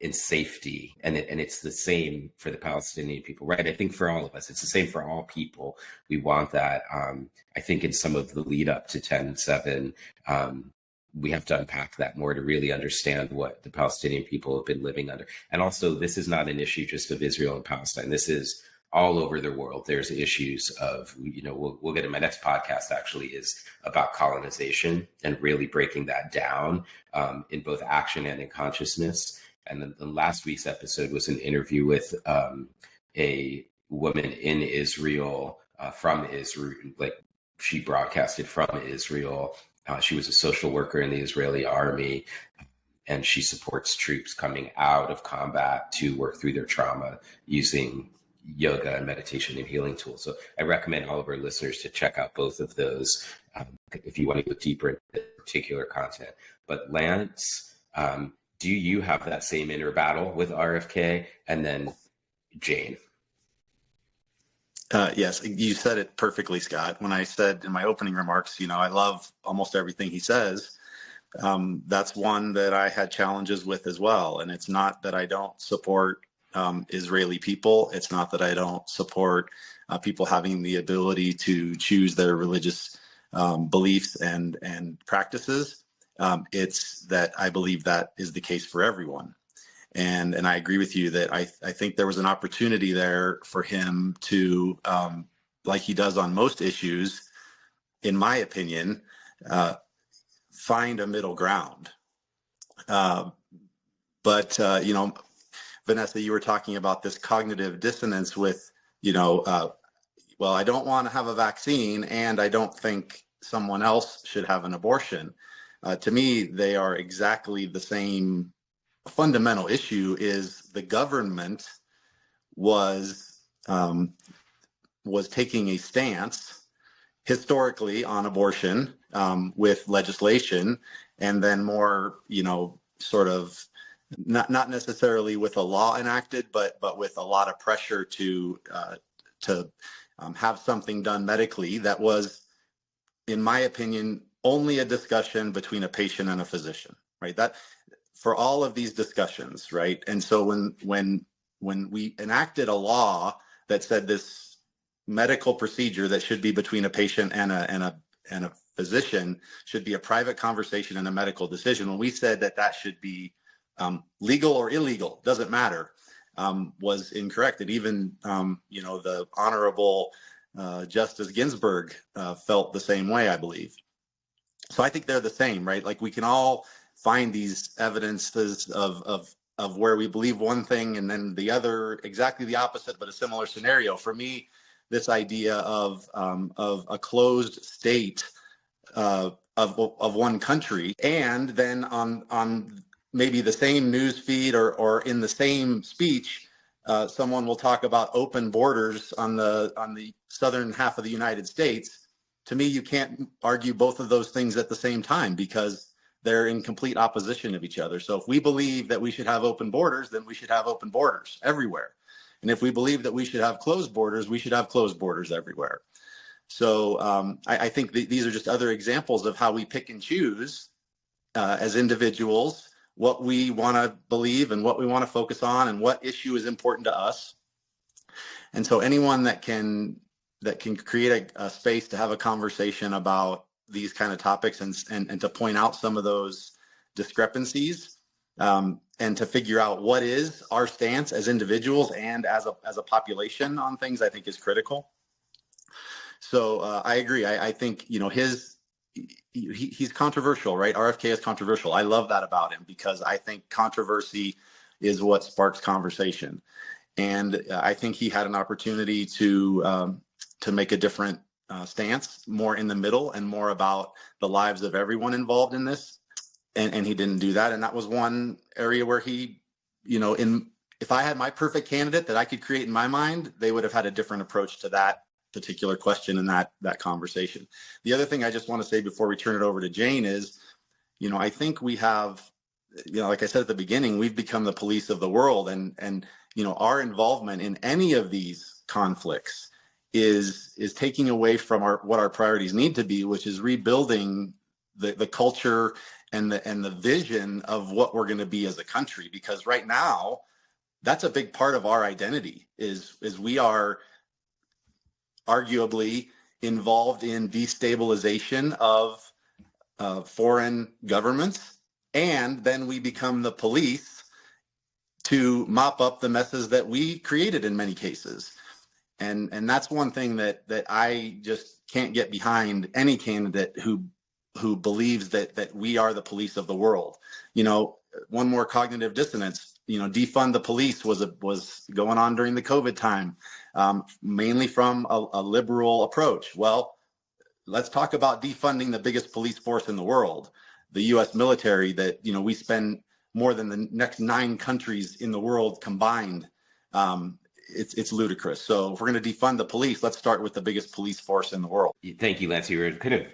in safety, and it's the same for the Palestinian people, right? I think for all of us, it's the same for all people. We want that. I think in some of the lead up to 10/7, we have to unpack that more to really understand what the Palestinian people have been living under. And also, this is not an issue just of Israel and Palestine. This is all over the world. There's issues of, we'll get in my next podcast actually is about colonization and really breaking that down in both action and in consciousness. And then the last week's episode was an interview with a woman in Israel, from Israel, like she broadcasted from Israel. She was a social worker in the Israeli army, and she supports troops coming out of combat to work through their trauma using yoga and meditation and healing tools. So I recommend all of our listeners to check out both of those if you want to go deeper into particular content. But Lance, do you have that same inner battle with RFK? And then Jane.
Yes, you said it perfectly, Scott. When I said in my opening remarks, I love almost everything he says. That's one that I had challenges with as well. And it's not that I don't support Israeli people. It's not that I don't support people having the ability to choose their religious beliefs and practices. It's that I believe that is the case for everyone. And I agree with you that I think there was an opportunity there for him to, like he does on most issues, in my opinion, find a middle ground. But Vanessa, you were talking about this cognitive dissonance with, well, I don't want to have a vaccine and I don't think someone else should have an abortion. To me, they are exactly the same. Fundamental issue is the government was taking a stance historically on abortion with legislation, and then more, sort of not necessarily with a law enacted, but with a lot of pressure to have something done medically that was, in my opinion, only a discussion between a patient and a physician, right? That for all of these discussions, right? And so when we enacted a law that said this medical procedure that should be between a patient and a physician should be a private conversation and a medical decision, when we said that should be legal or illegal, doesn't matter, was incorrect. And even the Honorable Justice Ginsburg felt the same way, I believe. So I think they're the same, right? Like we can all find these evidences of where we believe one thing and then the other exactly the opposite, but a similar scenario. For me, this idea of a closed state of one country, and then on maybe the same news feed or in the same speech, someone will talk about open borders on the southern half of the United States. To me, you can't argue both of those things at the same time because they're in complete opposition of each other. So if we believe that we should have open borders, then we should have open borders everywhere. And if we believe that we should have closed borders, we should have closed borders everywhere. So I think these are just other examples of how we pick and choose as individuals what we want to believe and what we want to focus on and what issue is important to us. And so anyone that can create a space to have a conversation about these kind of topics and to point out some of those discrepancies and to figure out what is our stance as individuals and as a population on things, I think is critical. So I agree. I think, he's controversial, right? RFK is controversial. I love that about him because I think controversy is what sparks conversation. And I think he had an opportunity to make a different stance, more in the middle and more about the lives of everyone involved in this. And he didn't do that. And that was one area where he, in if I had my perfect candidate that I could create in my mind, they would have had a different approach to that particular question and that conversation. The other thing I just want to say before we turn it over to Jane is, I think we have, like I said at the beginning, we've become the police of the world, and our involvement in any of these conflicts is taking away from what our priorities need to be, which is rebuilding the culture and the vision of what we're going to be as a country. Because right now, that's a big part of our identity is we are arguably involved in destabilization of foreign governments, and then we become the police to mop up the messes that we created in many cases. And that's one thing that I just can't get behind any candidate who believes that we are the police of the world. One more cognitive dissonance. Defund the police was going on during the COVID time, mainly from a liberal approach. Well, let's talk about defunding the biggest police force in the world, the U.S. military, that we spend more than the next 9 countries in the world combined. It's ludicrous. So if we're going to defund the police, let's start with the biggest police force in the world.
Thank you, Lance. You were kind of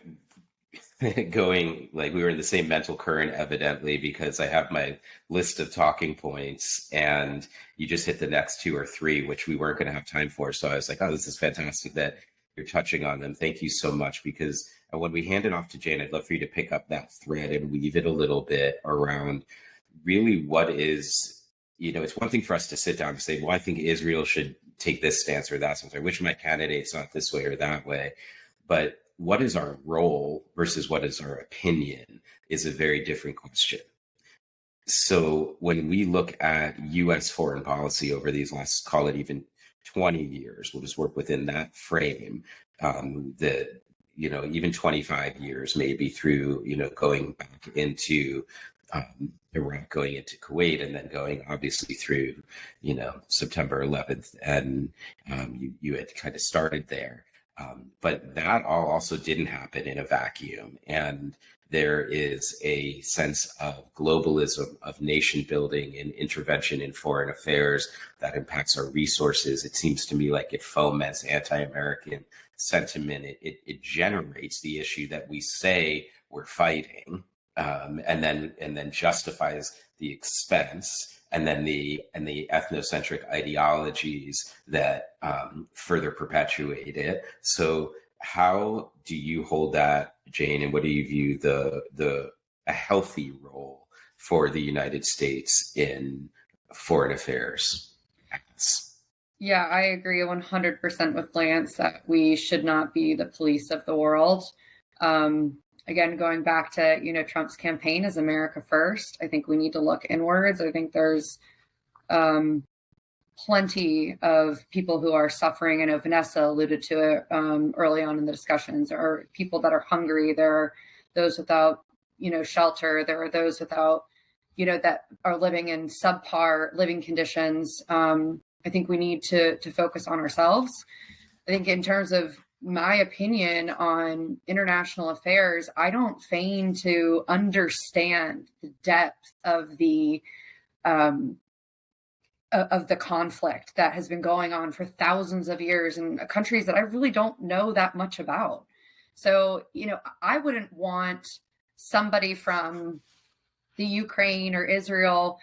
going like we were in the same mental current, evidently, because I have my list of talking points and you just hit the next 2 or 3, which we weren't going to have time for. So I was like, oh, this is fantastic that you're touching on them. Thank you so much, because when we hand it off to Jane, I'd love for you to pick up that thread and weave it a little bit around really what is, it's one thing for us to sit down and say, well, I think Israel should take this stance or that stance. I wish my candidate's not this way or that way. But what is our role versus what is our opinion is a very different question. So when we look at U.S. foreign policy over these last, call it even 20 years, we'll just work within that frame, even 25 years, maybe through, going back into Iraq, going into Kuwait, and then going obviously through, September 11th. And you had kind of started there. But that all also didn't happen in a vacuum. And there is a sense of globalism, of nation building and intervention in foreign affairs that impacts our resources. It seems to me like it foments anti-American sentiment. It generates the issue that we say we're fighting, and then justifies the expense. And then the ethnocentric ideologies that further perpetuate it. So how do you hold that, Jane, and what do you view a healthy role for the United States in foreign affairs?
Yeah, I agree 100% with Lance that we should not be the police of the world. Again, going back to, Trump's campaign is America first. I think we need to look inwards. I think there's plenty of people who are suffering. I know Vanessa alluded to it early on in the discussions. There are people that are hungry. There are those without, shelter. There are those without, that are living in subpar living conditions. I think we need to focus on ourselves. I think in terms of my opinion on international affairs, I don't feign to understand the depth of the conflict that has been going on for thousands of years in countries that I really don't know that much about. So, I wouldn't want somebody from the Ukraine or Israel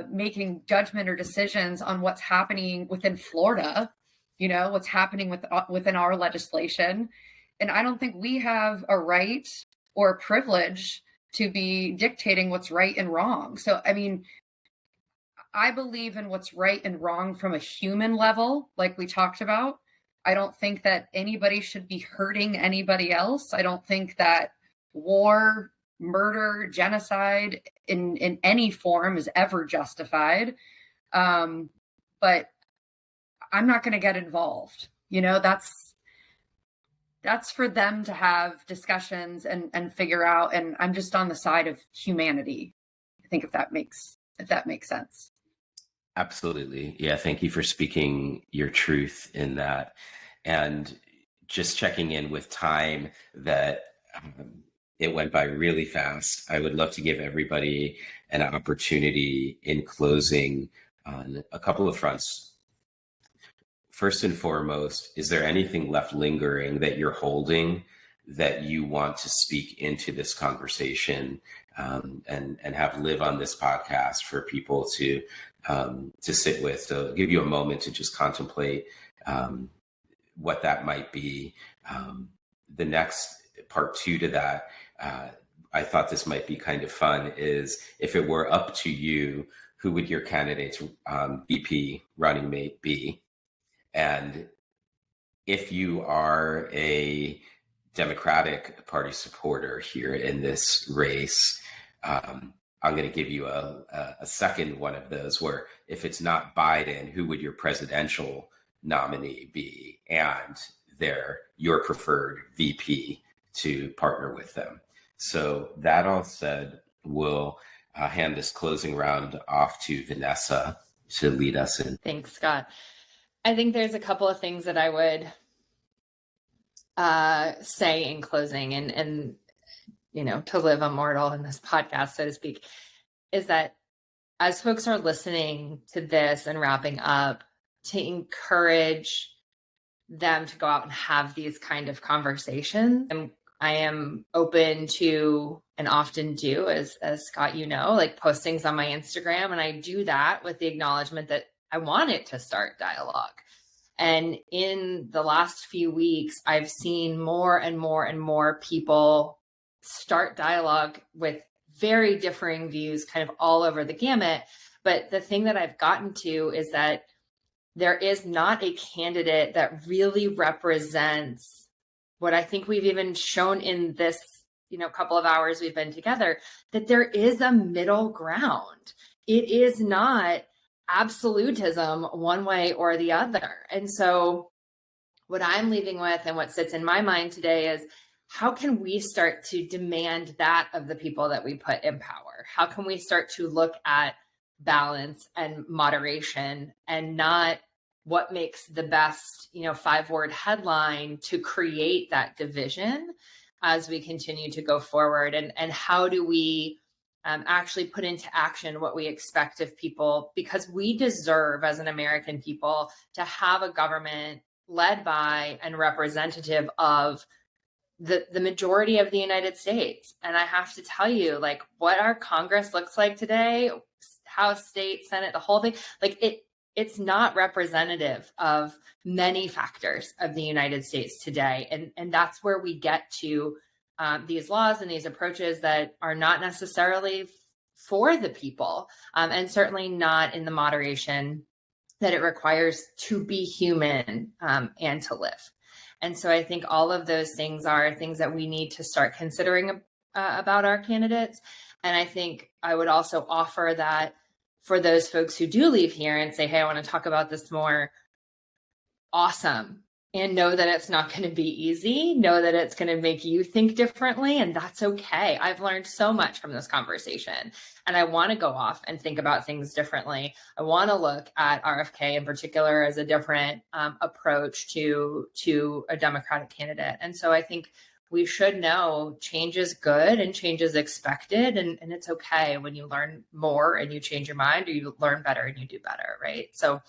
making judgment or decisions on what's happening within Florida, what's happening within our legislation. And I don't think we have a right or a privilege to be dictating what's right and wrong. So, I believe in what's right and wrong from a human level, like we talked about. I don't think that anybody should be hurting anybody else. I don't think that war, murder, genocide in any form is ever justified. But I'm not going to get involved. That's for them to have discussions and figure out. And I'm just on the side of humanity. I think if that makes sense.
Absolutely. Yeah. Thank you for speaking your truth in that. And just checking in with time that it went by really fast. I would love to give everybody an opportunity in closing on a couple of fronts. First and foremost, is there anything left lingering that you're holding that you want to speak into this conversation, and have live on this podcast for people to sit with? So give you a moment to just contemplate what that might be. The next part two to that, I thought this might be kind of fun, is if it were up to you, who would your candidate's VP running mate be? And if you are a Democratic Party supporter here in this race, I'm going to give you a second one of those, where if it's not Biden, who would your presidential nominee be? And they're your preferred VP to partner with them. So that all said, we'll hand this closing round off to Vanessa to lead us in.
Thanks, Scott. I think there's a couple of things that I would say in closing, and to live immortal in this podcast, so to speak, is that as folks are listening to this and wrapping up, to encourage them to go out and have these kind of conversations. And I am open to, and often do, as Scott, like post things on my Instagram, and I do that with the acknowledgement that I want it to start dialogue. And in the last few weeks, I've seen more and more and more people start dialogue with very differing views, kind of all over the gamut. But the thing that I've gotten to is that there is not a candidate that really represents what I think we've even shown in this, couple of hours we've been together, that there is a middle ground. It is not absolutism one way or the other. And so what I'm leaving with, and what sits in my mind today, is how can we start to demand that of the people that we put in power? How can we start to look at balance and moderation, and not what makes the best, 5-word headline to create that division as we continue to go forward? And how do we actually put into action what we expect of people? Because we deserve, as an American people, to have a government led by and representative of the majority of the United States. And I have to tell you, like, what our Congress looks like today, House, State, Senate, the whole thing, like it's not representative of many factors of the United States today. And that's where we get to these laws and these approaches that are not necessarily for the people, and certainly not in the moderation that it requires to be human and to live. And so I think all of those things are things that we need to start considering about our candidates. And I think I would also offer that for those folks who do leave here and say, hey, I want to talk about this more, awesome. And know that it's not going to be easy. Know that it's going to make you think differently. And that's okay. I've learned so much from this conversation. And I want to go off and think about things differently. I want to look at RFK in particular as a different approach to a Democratic candidate. And so I think we should know change is good and change is expected. And it's okay when you learn more and you change your mind, or you learn better and you do better, right? So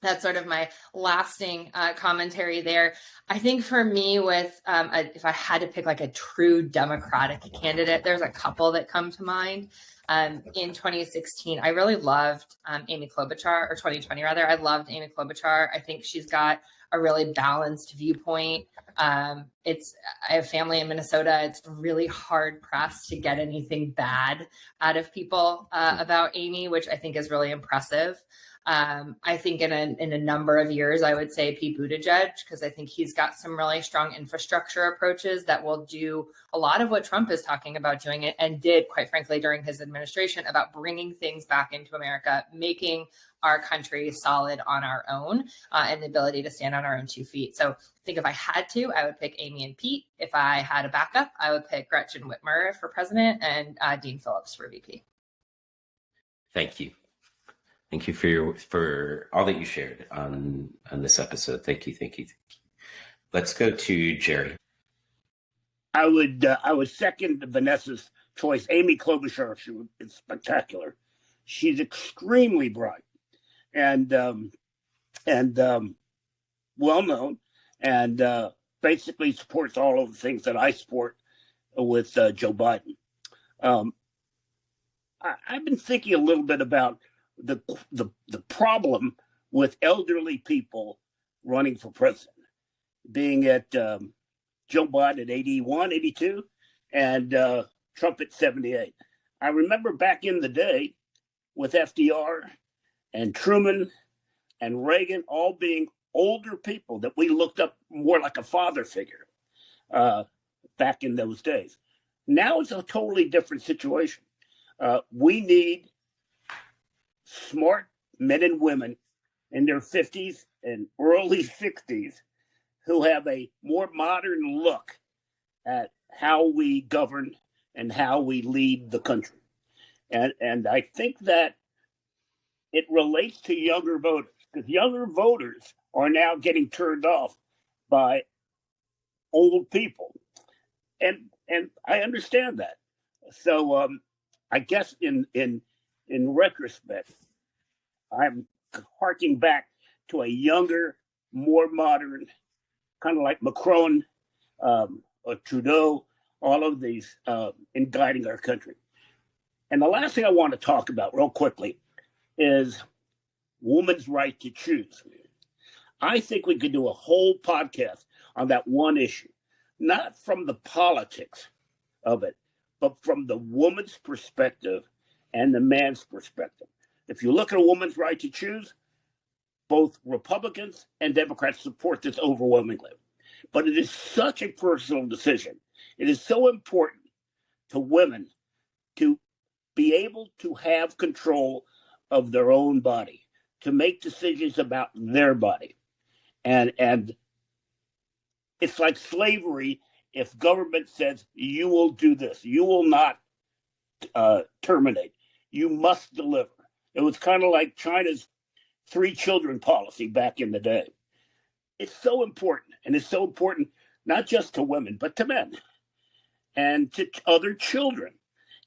that's sort of my lasting commentary there. I think for me, with if I had to pick like a true Democratic candidate, there's a couple that come to mind. In 2016, I really loved Amy Klobuchar, or 2020 rather. I loved Amy Klobuchar. I think she's got a really balanced viewpoint. I have family in Minnesota. It's really hard pressed to get anything bad out of people about Amy, which I think is really impressive. I think in a number of years, I would say Pete Buttigieg, because I think he's got some really strong infrastructure approaches that will do a lot of what Trump is talking about doing it, and did, quite frankly, during his administration, about bringing things back into America, making our country solid on our own, and the ability to stand on our own 2 feet. So I think if I had to, I would pick Amy and Pete. If I had a backup, I would pick Gretchen Whitmer for president and Dean Phillips for VP.
Thank you. Thank you for all that you shared on this episode. Thank you. Let's go to Jerry.
I would second Vanessa's choice. Amy Klobuchar is spectacular. She's extremely bright. and well known, and basically supports all of the things that I support with Joe Biden. I've been thinking a little bit about the problem with elderly people running for president, being at Joe Biden at 81, 82, and Trump at 78. I remember back in the day with FDR and Truman and Reagan all being older people that we looked up more like a father figure back in those days. Now it's a totally different situation. We need smart men and women in their 50s and early 60s who have a more modern look at how we govern and how we lead the country. And I think that it relates to younger voters, because younger voters are now getting turned off by old people. And I understand that. So I guess in retrospect, I'm harking back to a younger, more modern, kind of like Macron or Trudeau, all of these in guiding our country. And the last thing I want to talk about real quickly is women's right to choose. I think we could do a whole podcast on that one issue, not from the politics of it, but from the woman's perspective and the man's perspective. If you look at a woman's right to choose, both Republicans and Democrats support this overwhelmingly. But it is such a personal decision. It is so important to women to be able to have control of their own body, to make decisions about their body. And it's like slavery if government says, you will do this, you will not terminate, you must deliver. It was kind of like China's 3 children policy back in the day. It's so important, and it's so important not just to women, but to men and to other children.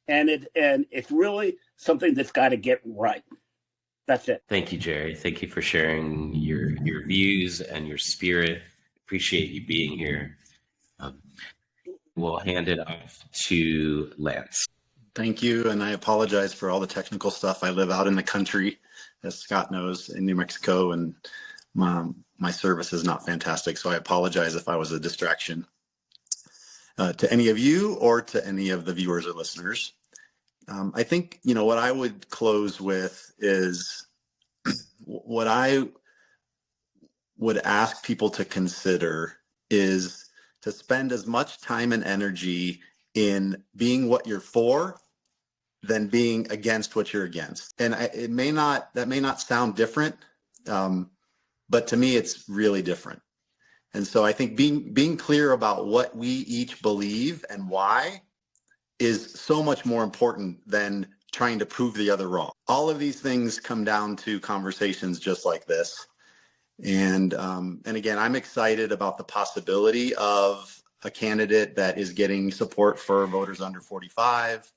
And it's really something that's got to get right. That's it.
Thank you, Jerry. Thank you for sharing your views and your spirit. Appreciate you being here. We'll hand it off to Lance.
Thank you, and I apologize for all the technical stuff. I live out in the country, as Scott knows, in New Mexico, and my service is not fantastic, so I apologize if I was a distraction to any of you or to any of the viewers or listeners. I think, what I would close with is what I would ask people to consider is to spend as much time and energy in being what you're for than being against what you're against. And that may not sound different, but to me, it's really different. And so I think being clear about what we each believe and why is so much more important than trying to prove the other wrong. All of these things come down to conversations just like this. And again, I'm excited about the possibility of a candidate that is getting support for voters under 45,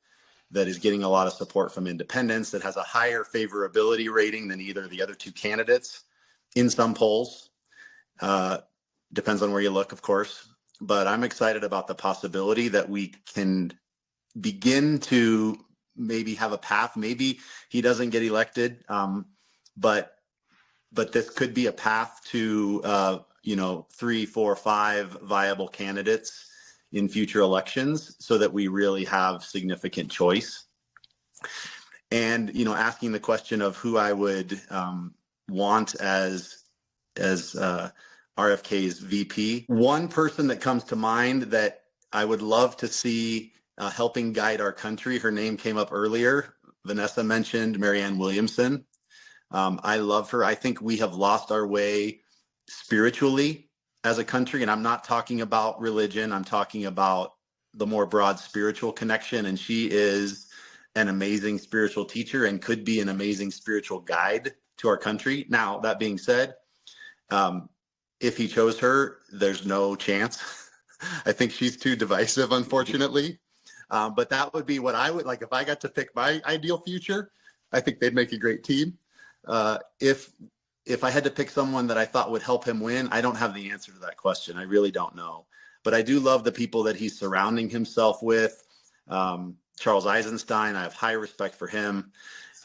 that is getting a lot of support from independents, that has a higher favorability rating than either of the other 2 candidates in some polls. Depends on where you look, of course. But I'm excited about the possibility that we can begin to maybe have a path. Maybe he doesn't get elected, but this could be a path to 3, 4, 5 viable candidates in future elections, so that we really have significant choice. And asking the question of who I would want as RFK's VP. One person that comes to mind that I would love to see helping guide our country. Her name came up earlier. Vanessa mentioned Marianne Williamson. I love her. I think we have lost our way spiritually as a country. And I'm not talking about religion. I'm talking about the more broad spiritual connection. And she is an amazing spiritual teacher and could be an amazing spiritual guide to our country. Now, that being said, if he chose her, there's no chance. I think she's too divisive, unfortunately. But that would be what I would like if I got to pick my ideal future. I think they'd make a great team. If I had to pick someone that I thought would help him win, I don't have the answer to that question. I really don't know. But I do love the people that he's surrounding himself with. Charles Eisenstein, I have high respect for him.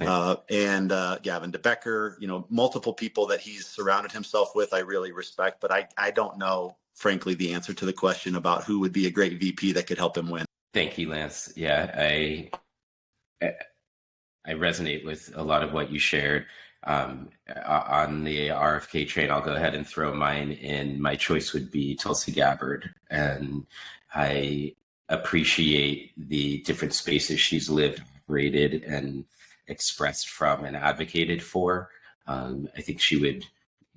And Gavin de Becker, multiple people that he's surrounded himself with, I really respect. But I don't know, frankly, the answer to the question about who would be a great VP that could help him win.
Thank you, Lance. Yeah, I resonate with a lot of what you shared. On the RFK train, I'll go ahead and throw mine in. My choice would be Tulsi Gabbard. And I appreciate the different spaces she's lived, operated, and expressed from and advocated for. I think she would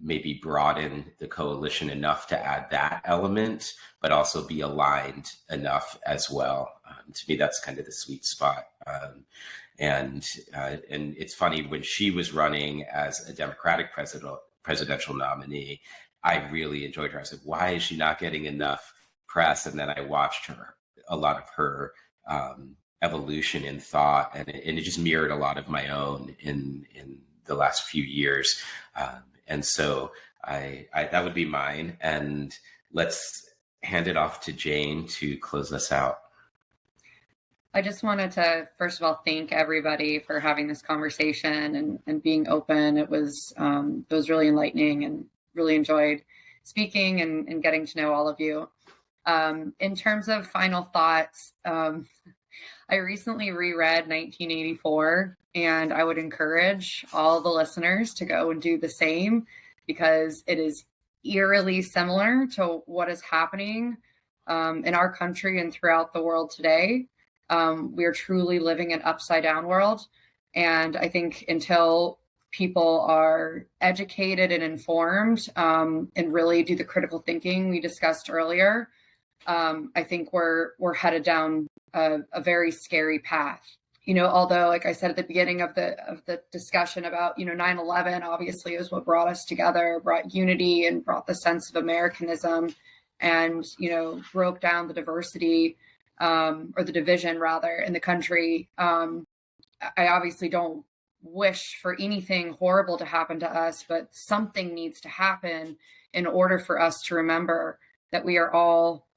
maybe broaden the coalition enough to add that element, but also be aligned enough as well. To me, that's kind of the sweet spot. And it's funny, when she was running as a Democratic presidential nominee, I really enjoyed her. I said, why is she not getting enough press? And then I watched a lot of her evolution in thought, and it just mirrored a lot of my own in the last few years. And so I that would be mine. And let's hand it off to Jane to close us out.
I just wanted to, first of all, thank everybody for having this conversation and being open. It was really enlightening, and really enjoyed speaking and getting to know all of you. In terms of final thoughts, I recently reread 1984, and I would encourage all the listeners to go and do the same, because it is eerily similar to what is happening in our country and throughout the world today. We are truly living an upside down world. And I think until people are educated and informed and really do the critical thinking we discussed earlier, I think we're headed down a very scary path. Although, like I said at the beginning of the discussion about, 9/11 obviously is what brought us together, brought unity, and brought the sense of Americanism, and, broke down the diversity or the division rather in the country. I obviously don't wish for anything horrible to happen to us, but something needs to happen in order for us to remember that we are all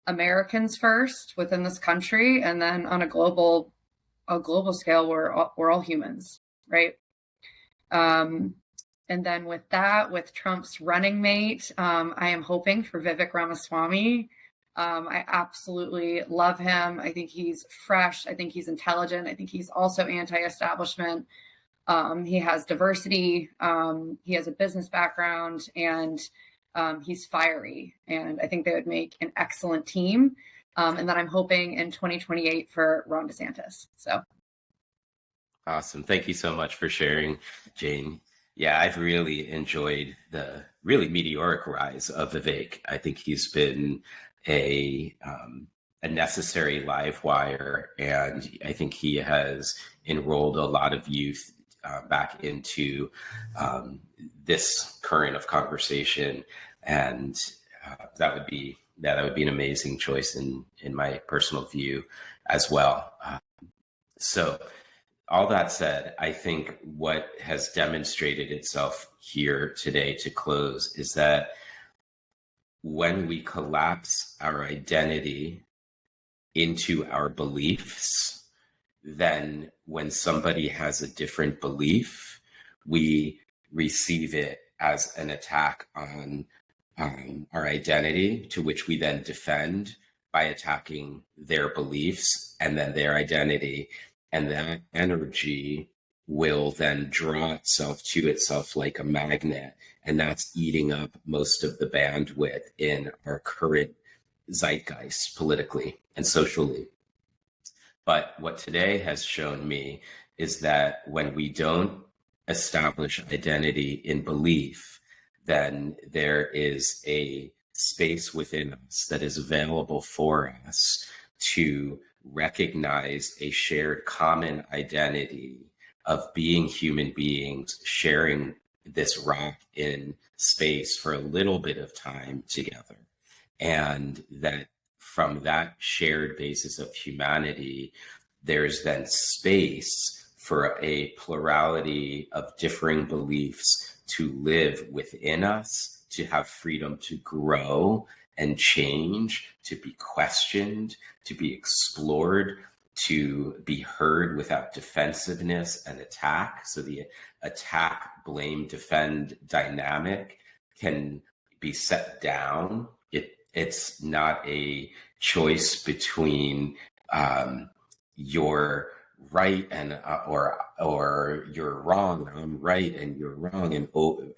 Americans first within this country, and then on a global scale, we're all humans, right? And then with that, with Trump's running mate, I am hoping for Vivek Ramaswamy. I absolutely love him. I think he's fresh. I think he's intelligent. I think he's also anti-establishment. He has diversity. He has a business background, and he's fiery. And I think they would make an excellent team. And then I'm hoping in 2028 for Ron DeSantis. So.
Awesome. Thank you so much for sharing, Jane. Yeah, I've really enjoyed the really meteoric rise of Vivek. I think he's been a necessary live wire, and I think he has enrolled a lot of youth back into this current of conversation, and that would be an amazing choice in my personal view as well. So all that said, I think what has demonstrated itself here today to close is that when we collapse our identity into our beliefs, then when somebody has a different belief, we receive it as an attack on our identity, to which we then defend by attacking their beliefs and then their identity. And that energy will then draw itself to itself like a magnet. And that's eating up most of the bandwidth in our current zeitgeist, politically and socially. But what today has shown me is that when we don't establish identity in belief, then there is a space within us that is available for us to recognize a shared common identity of being human beings, sharing this rock in space for a little bit of time together. And that from that shared basis of humanity, there's then space for a plurality of differing beliefs to live within us, to have freedom to grow and change, to be questioned, to be explored, to be heard without defensiveness and attack. So the attack, blame, defend dynamic can be set down. It's not a choice between you're right and or you're wrong, I'm right and you're wrong, and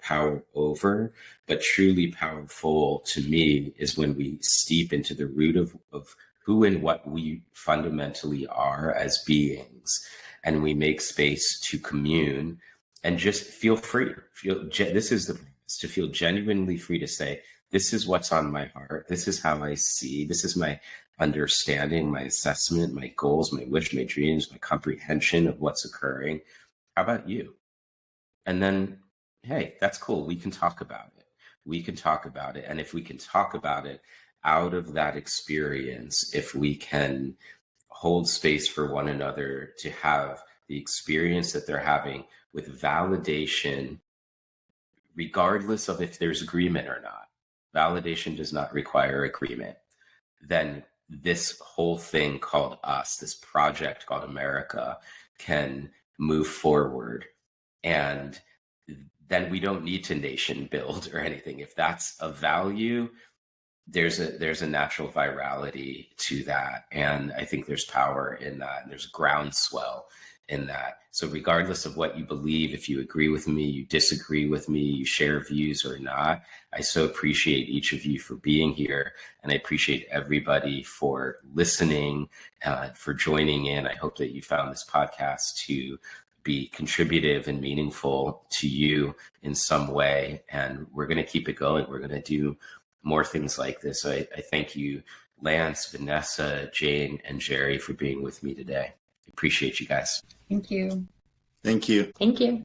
power over. But truly powerful to me is when we steep into the root of who and what we fundamentally are as beings, and we make space to commune and just feel free. This is to feel genuinely free to say, this is what's on my heart. This is how I see. This is my understanding, my assessment, my goals, my wish, my dreams, my comprehension of what's occurring. How about you? And then, hey, that's cool. We can talk about it. We can talk about it. And if we can talk about it out of that experience, if we can hold space for one another to have the experience that they're having with validation, regardless of if there's agreement or not, validation does not require agreement, then this whole thing called us, this project called America, can move forward. And then we don't need to nation build or anything. If that's a value, there's a natural virality to that. And I think there's power in that. And there's groundswell in that. So regardless of what you believe, if you agree with me, you disagree with me, you share views or not, I so appreciate each of you for being here. And I appreciate everybody for listening, for joining in. I hope that you found this podcast to be contributive and meaningful to you in some way. And we're going to keep it going. We're going to do more things like this. So I thank you, Lance, Vanessa, Jane, and Jerry for being with me today. Appreciate you guys.
Thank you.
Thank you.
Thank you.